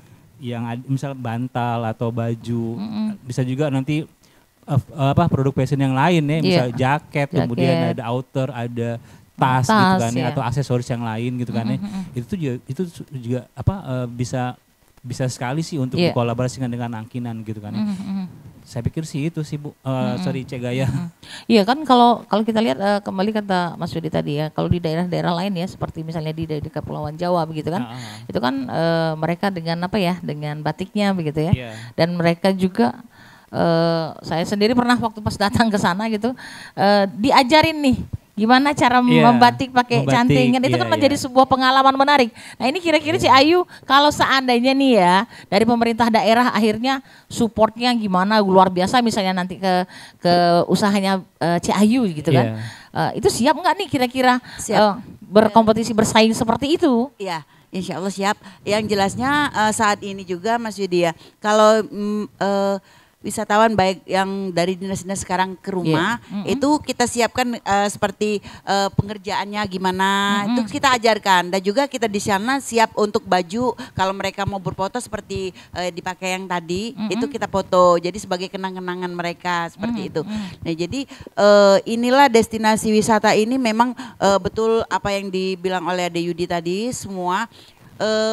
yang misal bantal atau baju, bisa juga nanti produk fashion yang lain ya, misal jaket, kemudian ada outer, ada tas gitu kan ya, atau aksesoris yang lain gitu kan ya. Itu juga bisa sekali sih untuk dikolaborasikan dengan angkinan gitu kan ya. Saya pikir sih itu sih Bu, sorry Cek Gaya. Iya kan kalau kita lihat kembali kata Mas Yudi tadi ya, kalau di daerah-daerah lain ya seperti misalnya di dekat Kepulauan Jawa begitu kan, itu kan mereka dengan dengan batiknya begitu ya, dan mereka juga saya sendiri pernah waktu pas datang ke sana gitu diajarin nih gimana cara membatik pakai cantingan, itu kan menjadi sebuah pengalaman menarik. Nah ini kira-kira Ci Ayu kalau seandainya nih ya dari pemerintah daerah akhirnya supportnya gimana luar biasa misalnya nanti ke usahanya Ci Ayu gitu kan, itu siap nggak nih kira-kira berkompetisi bersaing seperti itu? Iya. Insya Allah siap. Yang jelasnya saat ini juga Mas Yudi ya, kalau wisatawan baik yang dari dinas-dinas sekarang ke rumah itu kita siapkan seperti pengerjaannya gimana, itu kita ajarkan, dan juga kita di sana siap untuk baju kalau mereka mau berfoto seperti dipakai yang tadi itu kita foto jadi sebagai kenang-kenangan mereka seperti itu. Nah jadi inilah destinasi wisata ini memang betul apa yang dibilang oleh Ade Yudi tadi semua.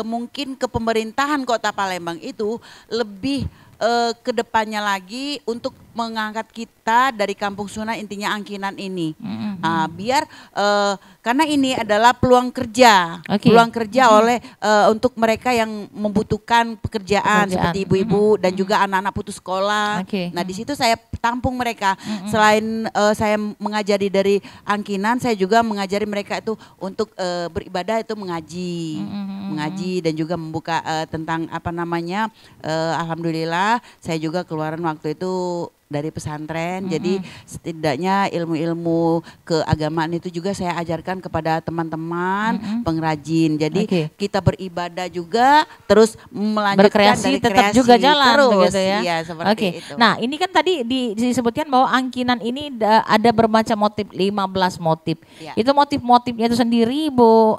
Mungkin ke pemerintahan Kota Palembang itu lebih ke depannya lagi untuk mengangkat kita dari Kampung Sunan intinya angkinan ini. Biar karena ini adalah peluang kerja, peluang kerja oleh untuk mereka yang membutuhkan pekerjaan seperti ibu-ibu dan juga anak-anak putus sekolah. Nah di situ saya tampung mereka. Selain saya mengajari dari angkinan, saya juga mengajari mereka itu untuk beribadah itu mengaji dan juga membuka tentang alhamdulillah saya juga keluaran waktu itu dari pesantren, jadi setidaknya ilmu-ilmu keagamaan itu juga saya ajarkan kepada teman-teman pengrajin. Jadi kita beribadah juga, terus melanjutkan berkreasi, dari tetap kreasi juga jalan terus, begitu ya. Iya, seperti itu. Nah ini kan tadi disebutkan bahwa angkinan ini ada bermacam motif, 15 motif. Itu motif-motifnya itu sendiri Bu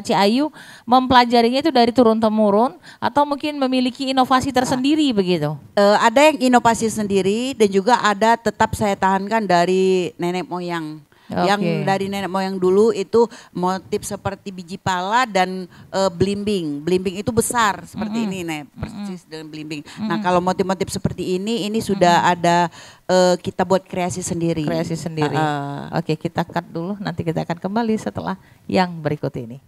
Ci Ayu mempelajarinya itu dari turun-temurun atau mungkin memiliki inovasi tersendiri begitu? Ada yang inovasi sendiri dan juga ada tetap saya tahankan dari nenek moyang. Yang dari nenek moyang dulu itu motif seperti biji pala dan belimbing. Belimbing itu besar seperti ini nih, persis dengan belimbing. Nah kalau motif-motif seperti ini sudah ada kita buat kreasi sendiri. Kreasi sendiri. Oke, kita cut dulu, nanti kita akan kembali setelah yang berikut ini.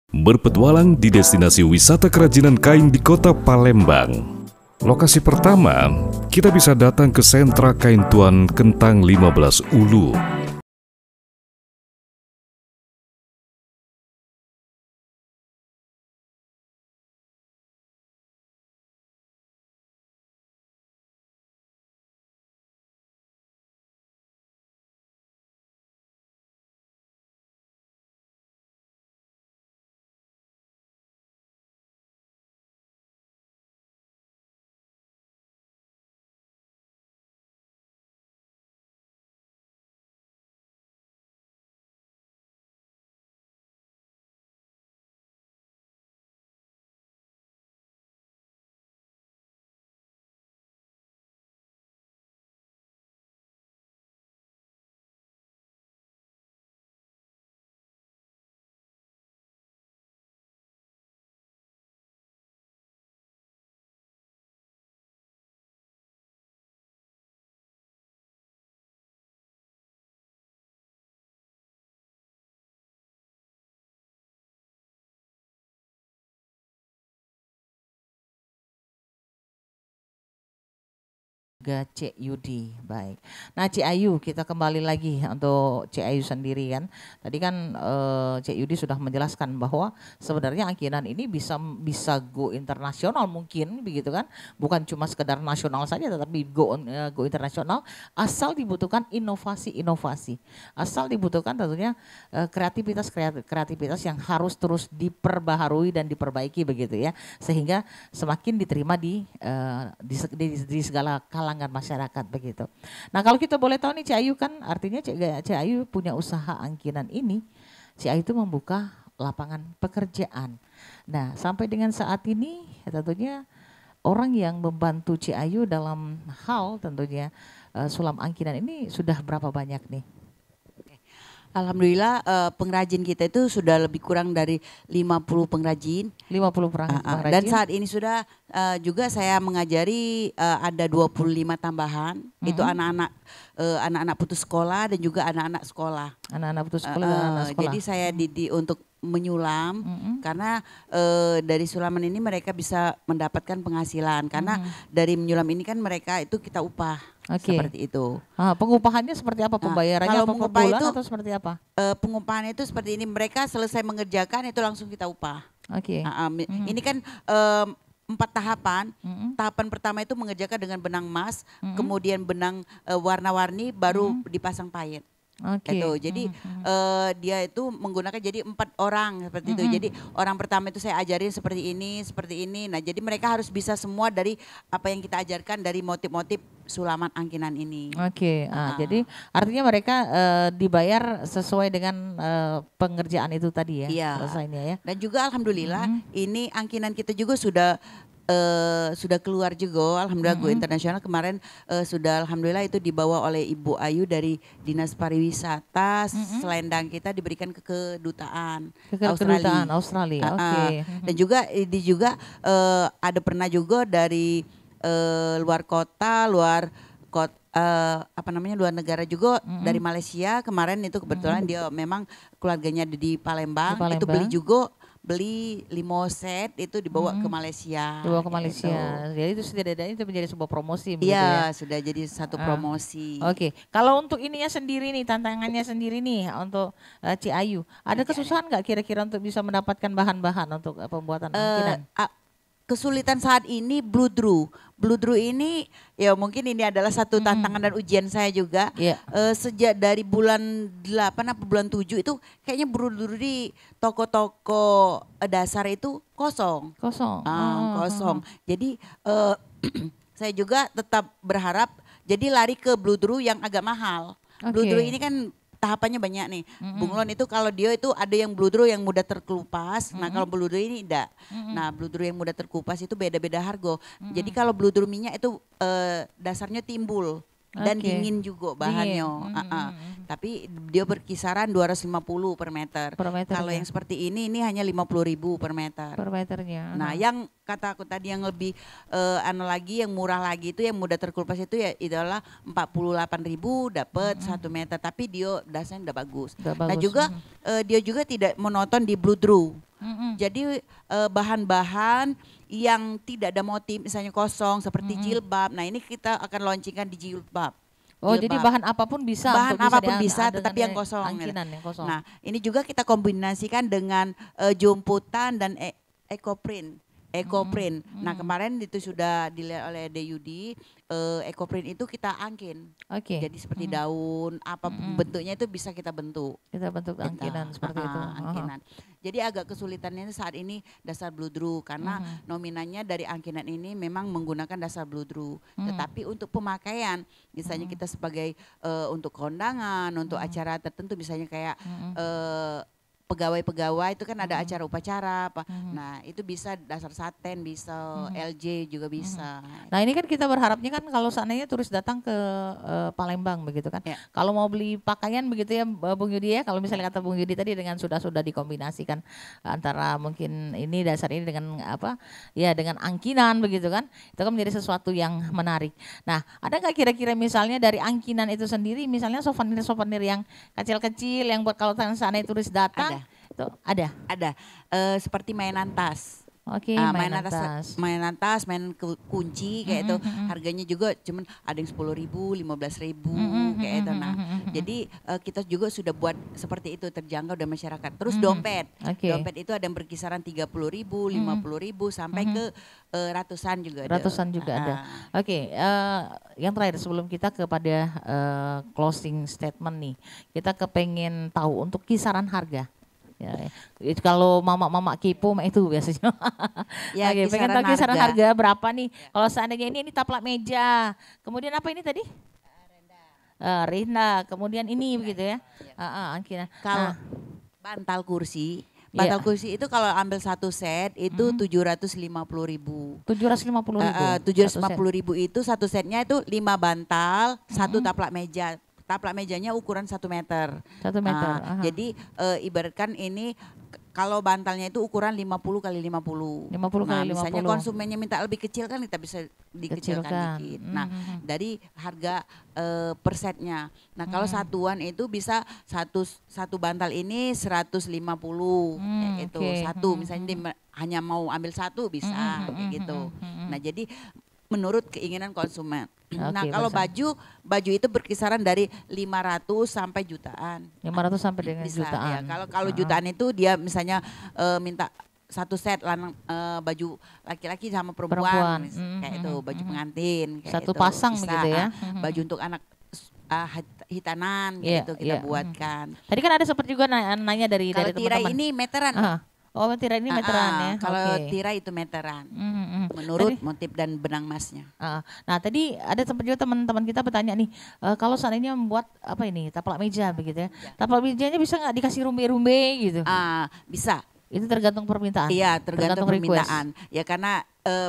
Berpetualang di destinasi wisata kerajinan kain di Kota Palembang. Lokasi pertama, kita bisa datang ke sentra kain Tuan Kentang 15 Ulu. juga Cik Yudi. Baik. Nah Cik Ayu, kita kembali lagi untuk Cik Ayu sendiri kan. Tadi kan Cik Yudi sudah menjelaskan bahwa sebenarnya angkinan ini bisa go internasional mungkin begitu kan. Bukan cuma sekedar nasional saja tetapi go internasional asal dibutuhkan inovasi-inovasi. Asal dibutuhkan tentunya kreativitas yang harus terus diperbaharui dan diperbaiki begitu ya. Sehingga semakin diterima di segala kalangan masyarakat begitu. Nah kalau kita boleh tahu nih Cik Ayu kan artinya Cik Ayu punya usaha angkinan ini. Cik Ayu itu membuka lapangan pekerjaan. Nah sampai dengan saat ini tentunya orang yang membantu Cik Ayu dalam hal tentunya sulam angkinan ini sudah berapa banyak nih? Alhamdulillah pengrajin kita itu sudah lebih kurang dari 50 pengrajin. 50 pengrajin. Dan saat ini sudah juga saya mengajari ada 25 tambahan. Itu anak-anak putus sekolah dan juga anak-anak sekolah. Anak-anak putus sekolah dan anak sekolah. Jadi saya didik untuk menyulam karena dari sulaman ini mereka bisa mendapatkan penghasilan karena dari menyulam ini kan mereka itu kita upah. Seperti itu. Pengupahannya seperti apa pembayarannya? Kalau per bulan itu, atau seperti apa? Pengupahan itu seperti ini, mereka selesai mengerjakan itu langsung kita upah. Ini kan 4 tahapan. Tahapan pertama itu mengerjakan dengan benang emas, kemudian benang warna-warni, baru dipasang payet. Jadi dia itu menggunakan jadi 4 orang seperti itu. Jadi orang pertama itu saya ajarin seperti ini. Nah jadi mereka harus bisa semua dari apa yang kita ajarkan dari motif-motif sulaman angkinan ini. Jadi artinya mereka dibayar sesuai dengan pengerjaan itu tadi ya. Iya. Selesainya ya. Dan juga alhamdulillah ini angkinan kita juga sudah keluar juga, alhamdulillah go internasional kemarin sudah alhamdulillah itu dibawa oleh Ibu Ayu dari Dinas Pariwisata, selendang kita diberikan ke kedutaan Australia. Dan juga ada pernah juga dari luar negara juga dari Malaysia kemarin itu kebetulan dia memang keluarganya di Palembang. Itu beli 5 set itu dibawa ke Malaysia. Jadi itu setidaknya itu menjadi sebuah promosi. Iya, sudah jadi satu promosi. Kalau untuk ininya sendiri nih, tantangannya sendiri nih untuk Cik Ayu, ada kesusahan nggak kira-kira untuk bisa mendapatkan bahan-bahan untuk pembuatan angkinan? Kesulitan saat ini bludru ini ya mungkin ini adalah satu tantangan dan ujian saya juga. Sejak dari bulan 8 atau bulan 7 itu kayaknya bludru di toko-toko dasar itu kosong. Jadi saya juga tetap berharap jadi lari ke bludru yang agak mahal. Bludru ini kan tahapannya banyak nih. Bunglon itu kalau dia itu ada yang bludru yang mudah terkelupas. Nah kalau bludru ini tidak. Nah bludru yang mudah terkelupas itu beda-beda harga. Jadi kalau bludru minyak itu dasarnya timbul dan dingin juga bahannya. Tapi dia berkisaran 250 per meter. Kalau yang seperti ini hanya 50.000 per meter. Per meternya. Nah yang kata aku tadi yang lebih lagi yang murah lagi itu yang mudah terkelupas itu ya adalah 48.000 dapat 1 meter. Tapi dia dasarnya udah bagus. Nah juga dia juga tidak monoton di bludru. Jadi bahan-bahan yang tidak ada motif misalnya kosong seperti jilbab. Nah ini kita akan launchingkan di jilbab. Jadi bahan apapun bisa. Bahan apapun bisa tetapi yang kosong. Angkinan yang kosong. Nah ini juga kita kombinasikan dengan jumputan dan ekoprint. Nah kemarin itu sudah dilihat oleh DUD, ekoprint itu kita angkin. Jadi seperti daun, apa bentuknya itu bisa kita bentuk. Kita bentuk angkinan seperti itu. Angkinan. Jadi agak kesulitannya saat ini dasar bludru karena nominannya dari angkinan ini memang menggunakan dasar bludru. Tetapi untuk pemakaian, misalnya kita sebagai untuk kondangan, untuk acara tertentu misalnya kayak pegawai-pegawai itu kan ada acara upacara apa. Nah, itu bisa dasar saten, bisa LJ juga bisa. Nah, ini kan kita berharapnya kan kalau seandainya turis datang ke Palembang begitu kan. Kalau mau beli pakaian begitu ya Bung Yudi ya, kalau misalnya kata Bung Yudi tadi dengan sudah dikombinasikan antara mungkin ini dasar ini dengan apa? Ya dengan angkinan begitu kan. Itu kan menjadi sesuatu yang menarik. Nah, ada nggak kira-kira misalnya dari angkinan itu sendiri misalnya souvenir-souvenir yang kecil-kecil yang buat kalau seandainya turis datang itu ada seperti mainan tas. Oke, main atas, main kunci kayak itu. Harganya juga cuman ada yang 10.000, 15.000 kayak itu. Nah, jadi kita juga sudah buat seperti itu, terjangkau dan masyarakat. Terus dompet itu ada yang berkisaran 30.000, 50.000 sampai ke ratusan juga ada. Ratusan juga ada. Oke, yang terakhir sebelum kita kepada closing statement nih, kita kepengen tahu untuk kisaran harga. Ya, itu kalau mama-mama kipo itu biasanya. Ya, Oke, pengen tahu kisaran harga berapa nih? Kalau seandainya ini taplak meja, kemudian apa ini tadi? Renda, kemudian ini begitu ya. Kalau bantal kursi itu kalau ambil satu set itu 750.000. 750.000 itu satu setnya itu 5 bantal, satu taplak meja. Taplak mejanya ukuran 1 meter. 1 meter. Jadi ibaratkan ini kalau bantalnya itu ukuran 50 kali 50. 50 kali 50. Misalnya konsumennya minta lebih kecil kan kita bisa dikecilkan dikit. Nah, dari harga per setnya. Nah, kalau satuan itu bisa satu bantal ini 150 itu satu. Misalnya dia hanya mau ambil satu bisa kayak gitu. Nah, jadi menurut keinginan konsumen. Nah, kalau baju itu berkisaran dari 500 sampai jutaan. 500 sampai dengan bisa, jutaan. Ya. Kalau jutaan itu dia misalnya minta satu set baju laki-laki sama perempuan. Kayak itu baju pengantin kayak satu itu. pasang bisa, begitu ya. Baju untuk anak hitanan gitu kita buatkan. Tadi kan ada seperti juga nanya dari teman-teman. Tirai ini meteran. Oh, tirai ini meteran ya. Kalau tirai itu meteran. Menurut motif dan benang emasnya. Nah, tadi ada juga teman-teman kita bertanya nih, kalau seandainya membuat apa ini taplak meja begitu ya. Taplak mejanya bisa nggak dikasih rumbe-rumbe gitu? Bisa. Itu tergantung permintaan. Iya, tergantung permintaan. Ya karena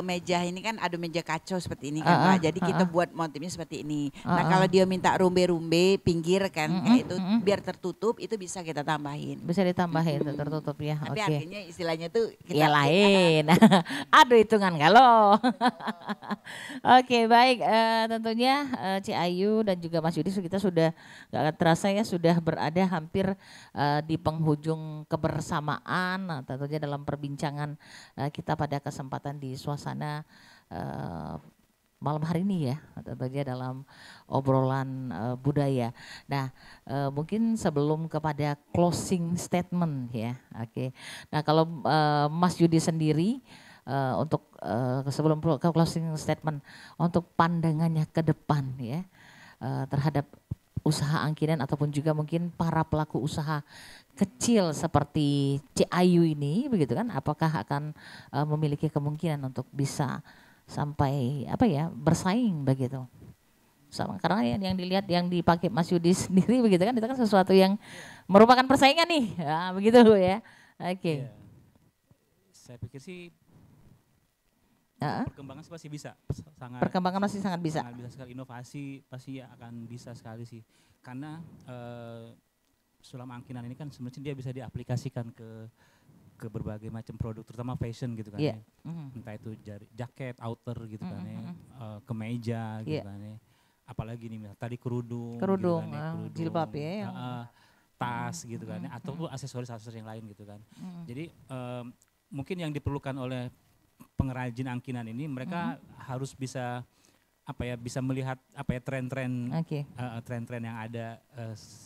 meja ini kan ada meja kacau seperti ini kan, Pak. Jadi kita buat motifnya seperti ini. Nah, kalau dia minta rumbe-rumbe pinggir kan kayak itu biar tertutup itu bisa kita tambahin. Bisa ditambahin tertutup ya. Tapi akhirnya istilahnya tuh kita lain. Aduh hitungan kalau. Oke, baik, tentunya Ci Ayu dan juga Mas Yudi kita sudah gak terasa ya sudah berada hampir di penghujung kebersamaan tentunya dalam perbincangan kita pada kesempatan di suasana malam hari ini ya, tentunya dalam obrolan budaya. Nah, mungkin sebelum kepada closing statement ya, oke. Nah, kalau Mas Yudi sendiri untuk sebelum ke closing statement, untuk pandangannya ke depan ya terhadap usaha angkinan ataupun juga mungkin para pelaku usaha kecil seperti Ci Ayu ini begitu kan, apakah akan memiliki kemungkinan untuk bisa sampai bersaing begitu sama, karena yang dilihat yang dipakai Mas Yudi sendiri begitu kan, itu kan sesuatu yang merupakan persaingan nih begitu ya. Oke. Saya pikir sih perkembangan pasti bisa, perkembangan masih sangat bisa. Sangat bisa sekali, inovasi pasti akan bisa sekali sih, karena sulam angkinan ini kan sebenarnya dia bisa diaplikasikan ke berbagai macam produk, terutama fashion gitu kan ya. Entah itu jaket, outer gitu kan ya, kemeja gitu kan ya. Apalagi nih tadi kerudung gitu kan ya, jilbab ya. Tas gitu kan ya, atau aksesoris yang lain gitu kan. Jadi mungkin yang diperlukan oleh pengrajin angkinan ini, mereka harus bisa bisa melihat tren-tren tren-tren yang ada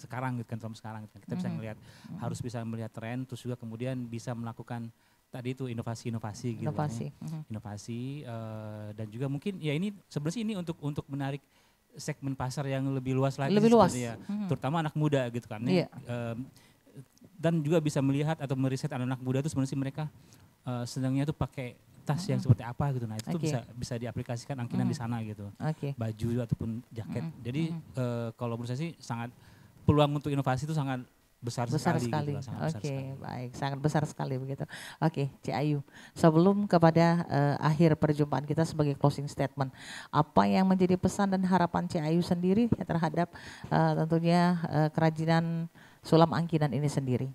sekarang gitu kan, sekarang gitu kan. Kita bisa melihat, harus bisa melihat tren, terus juga kemudian bisa melakukan tadi itu inovasi-inovasi gitu kan. Inovasi dan juga mungkin ya ini sebenarnya ini untuk menarik segmen pasar yang lebih luas lagi, ya, terutama anak muda gitu kan. Dan juga bisa melihat atau meriset anak-anak muda itu sebenarnya mereka senangnya tuh pakai tas yang seperti apa gitu. Nah, itu bisa diaplikasikan angkinan di sana gitu. Baju ataupun jaket. Jadi kalau menurut saya sih sangat peluang untuk inovasi itu sangat besar sekali. Gitu, baik, sangat besar sekali begitu. Ci Ayu, sebelum kepada akhir perjumpaan kita sebagai closing statement, apa yang menjadi pesan dan harapan Ci Ayu sendiri terhadap tentunya kerajinan sulam angkinan ini sendiri?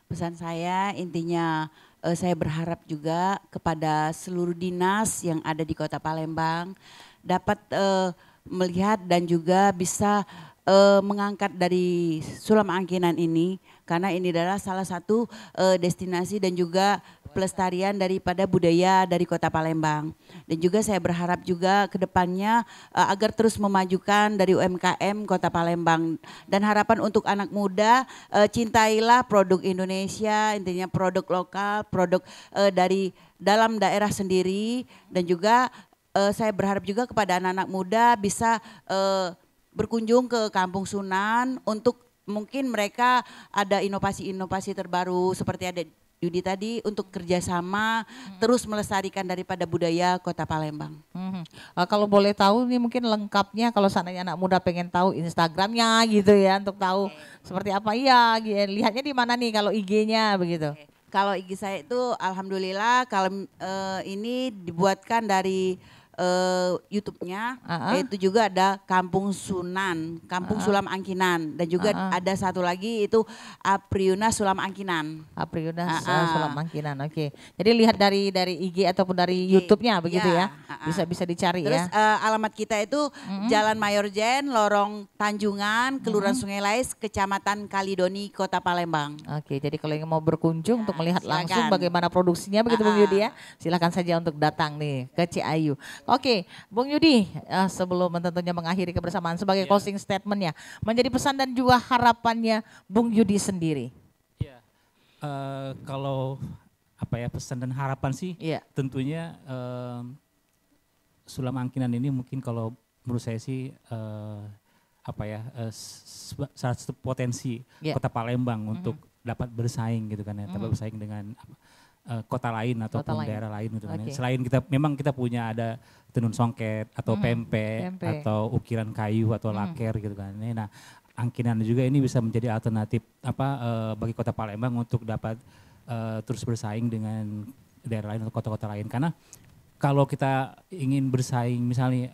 Pesan saya intinya saya berharap juga kepada seluruh dinas yang ada di Kota Palembang dapat melihat dan juga bisa mengangkat dari sulam angkinan ini, karena ini adalah salah satu destinasi dan juga pelestarian daripada budaya dari Kota Palembang. Dan juga saya berharap juga ke depannya agar terus memajukan dari UMKM Kota Palembang. Dan harapan untuk anak muda, cintailah produk Indonesia, intinya produk lokal, produk dari dalam daerah sendiri. Dan juga saya berharap juga kepada anak-anak muda bisa berkunjung ke Kampung Sunan untuk mungkin mereka ada inovasi-inovasi terbaru seperti ada Yudi tadi untuk kerjasama terus melestarikan daripada budaya Kota Palembang. Kalau boleh tahu nih mungkin lengkapnya kalau seandainya anak muda pengen tahu Instagramnya gitu ya untuk tahu seperti apa lihatnya di mana nih kalau IG-nya begitu. Kalau IG saya itu alhamdulillah kalau ini dibuatkan dari YouTube-nya, itu juga ada Kampung Sunan, Kampung Sulam Angkinan, dan juga ada satu lagi itu Apriuna Sulam Angkinan. Apriuna Sulam Angkinan, oke. Jadi lihat dari IG ataupun dari YouTube-nya begitu ya, bisa dicari. Terus alamat kita itu Jalan Mayor Jen, Lorong Tanjungan, Kelurahan Sungai Lais, Kecamatan Kalidoni, Kota Palembang. Oke, jadi kalau yang mau berkunjung untuk melihat langsung bagaimana produksinya begitu Bung Yudi ya, silakan saja untuk datang nih ke Ciayu. Oke, Bung Yudi, sebelum tentunya mengakhiri kebersamaan sebagai closing statement-nya, menjadi pesan dan juga harapannya Bung Yudi sendiri. Kalau pesan dan harapan sih, tentunya Sulam Angkinan ini mungkin kalau menurut saya sih salah satu potensi Kota Palembang untuk dapat bersaing gitu kan ya, dapat bersaing dengan kota lain ataupun daerah lain gitu kan. Selain kita punya ada tenun songket atau pempek atau ukiran kayu atau laker gitu kan. Nah, angkinan juga ini bisa menjadi alternatif bagi Kota Palembang untuk dapat terus bersaing dengan daerah lain atau kota-kota lain. Karena kalau kita ingin bersaing misalnya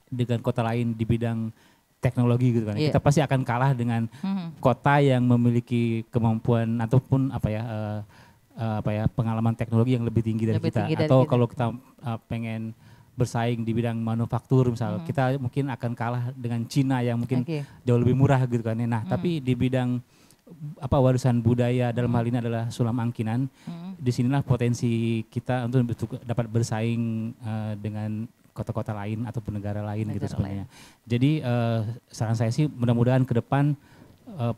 dengan kota lain di bidang teknologi gitu kan, kita pasti akan kalah dengan kota yang memiliki kemampuan ataupun pengalaman teknologi yang lebih tinggi dari kita. Atau kalau kita pengen bersaing di bidang manufaktur misalnya, kita mungkin akan kalah dengan Cina yang mungkin jauh lebih murah gitu kan. Nah, tapi di bidang warisan budaya dalam hal ini adalah Sulam Angkinan, disinilah potensi kita untuk dapat bersaing dengan kota-kota lain ataupun negara lain gitu sebenarnya. Jadi saran saya sih mudah-mudahan ke depan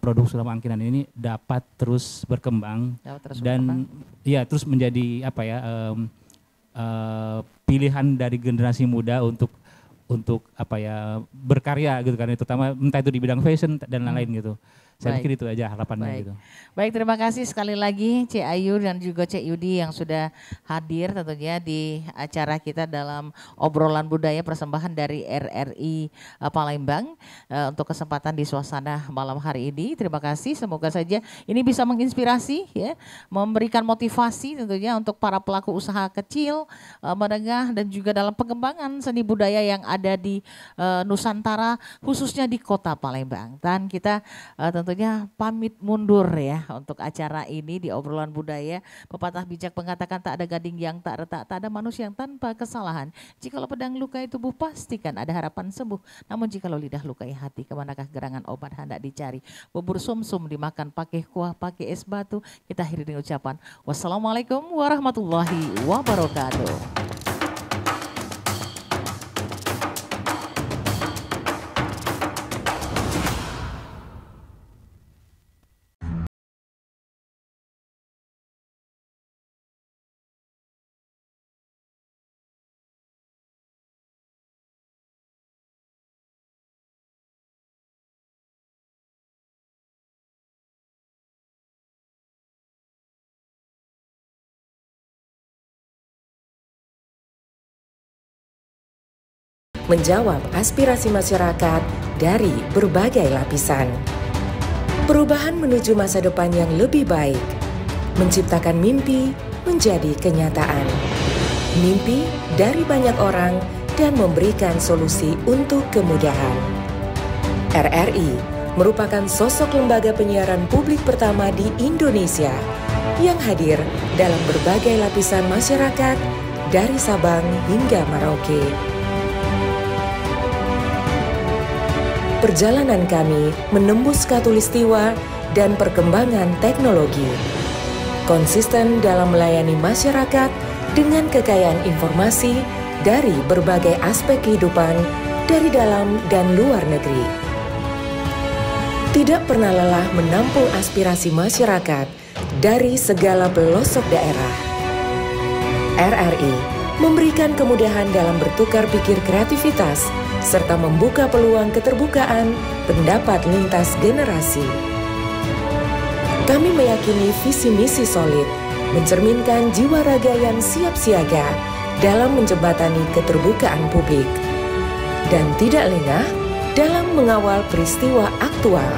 produk Sulam Angkinan ini dapat terus berkembang dan terus menjadi pilihan dari generasi muda untuk berkarya gitu kan, terutama entah itu di bidang fashion dan lain-lain gitu. Saya pikir itu aja harapannya gitu. Baik, terima kasih sekali lagi Cik Ayu dan juga Cik Yudi yang sudah hadir tentunya di acara kita dalam obrolan budaya persembahan dari RRI Palembang untuk kesempatan di suasana malam hari ini. Terima kasih, semoga saja ini bisa menginspirasi ya, memberikan motivasi tentunya untuk para pelaku usaha kecil, menengah dan juga dalam pengembangan seni budaya yang ada di Nusantara khususnya di Kota Palembang. Dan kita tentunya pamit mundur ya untuk acara ini di obrolan budaya. Pepatah bijak mengatakan tak ada gading yang tak retak, tak ada manusia yang tanpa kesalahan. Jikalau pedang lukai tubuh pastikan ada harapan sembuh. Namun jikalau lidah lukai hati, kemanakah gerangan obat hendak dicari? Bubur sumsum dimakan pakai kuah, pakai es batu. Kita akhiri dengan ucapan wassalamualaikum warahmatullahi wabarakatuh. Menjawab aspirasi masyarakat dari berbagai lapisan. Perubahan menuju masa depan yang lebih baik. Menciptakan mimpi menjadi kenyataan. Mimpi dari banyak orang dan memberikan solusi untuk kemudahan. RRI merupakan sosok lembaga penyiaran publik pertama di Indonesia yang hadir dalam berbagai lapisan masyarakat dari Sabang hingga Merauke. Perjalanan kami menembus khatulistiwa dan perkembangan teknologi. konsisten dalam melayani masyarakat dengan kekayaan informasi dari berbagai aspek kehidupan dari dalam dan luar negeri. Tidak pernah lelah menampung aspirasi masyarakat dari segala pelosok daerah. RRI memberikan kemudahan dalam bertukar pikir kreativitas serta membuka peluang keterbukaan pendapat lintas generasi. Kami meyakini visi misi solid, mencerminkan jiwa raga yang siap siaga dalam menjembatani keterbukaan publik, dan tidak lengah dalam mengawal peristiwa aktual.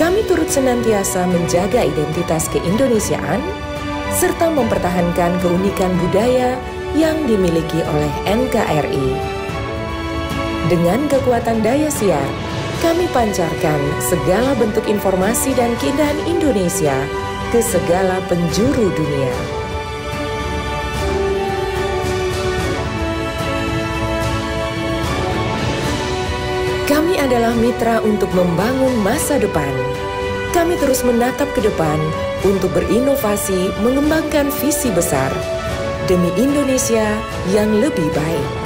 Kami turut senantiasa menjaga identitas keindonesiaan, serta mempertahankan keunikan budaya yang dimiliki oleh NKRI. Dengan kekuatan daya siar, kami pancarkan segala bentuk informasi dan keindahan Indonesia ke segala penjuru dunia. Kami adalah mitra untuk membangun masa depan. Kami terus menatap ke depan untuk berinovasi, mengembangkan visi besar demi Indonesia yang lebih baik.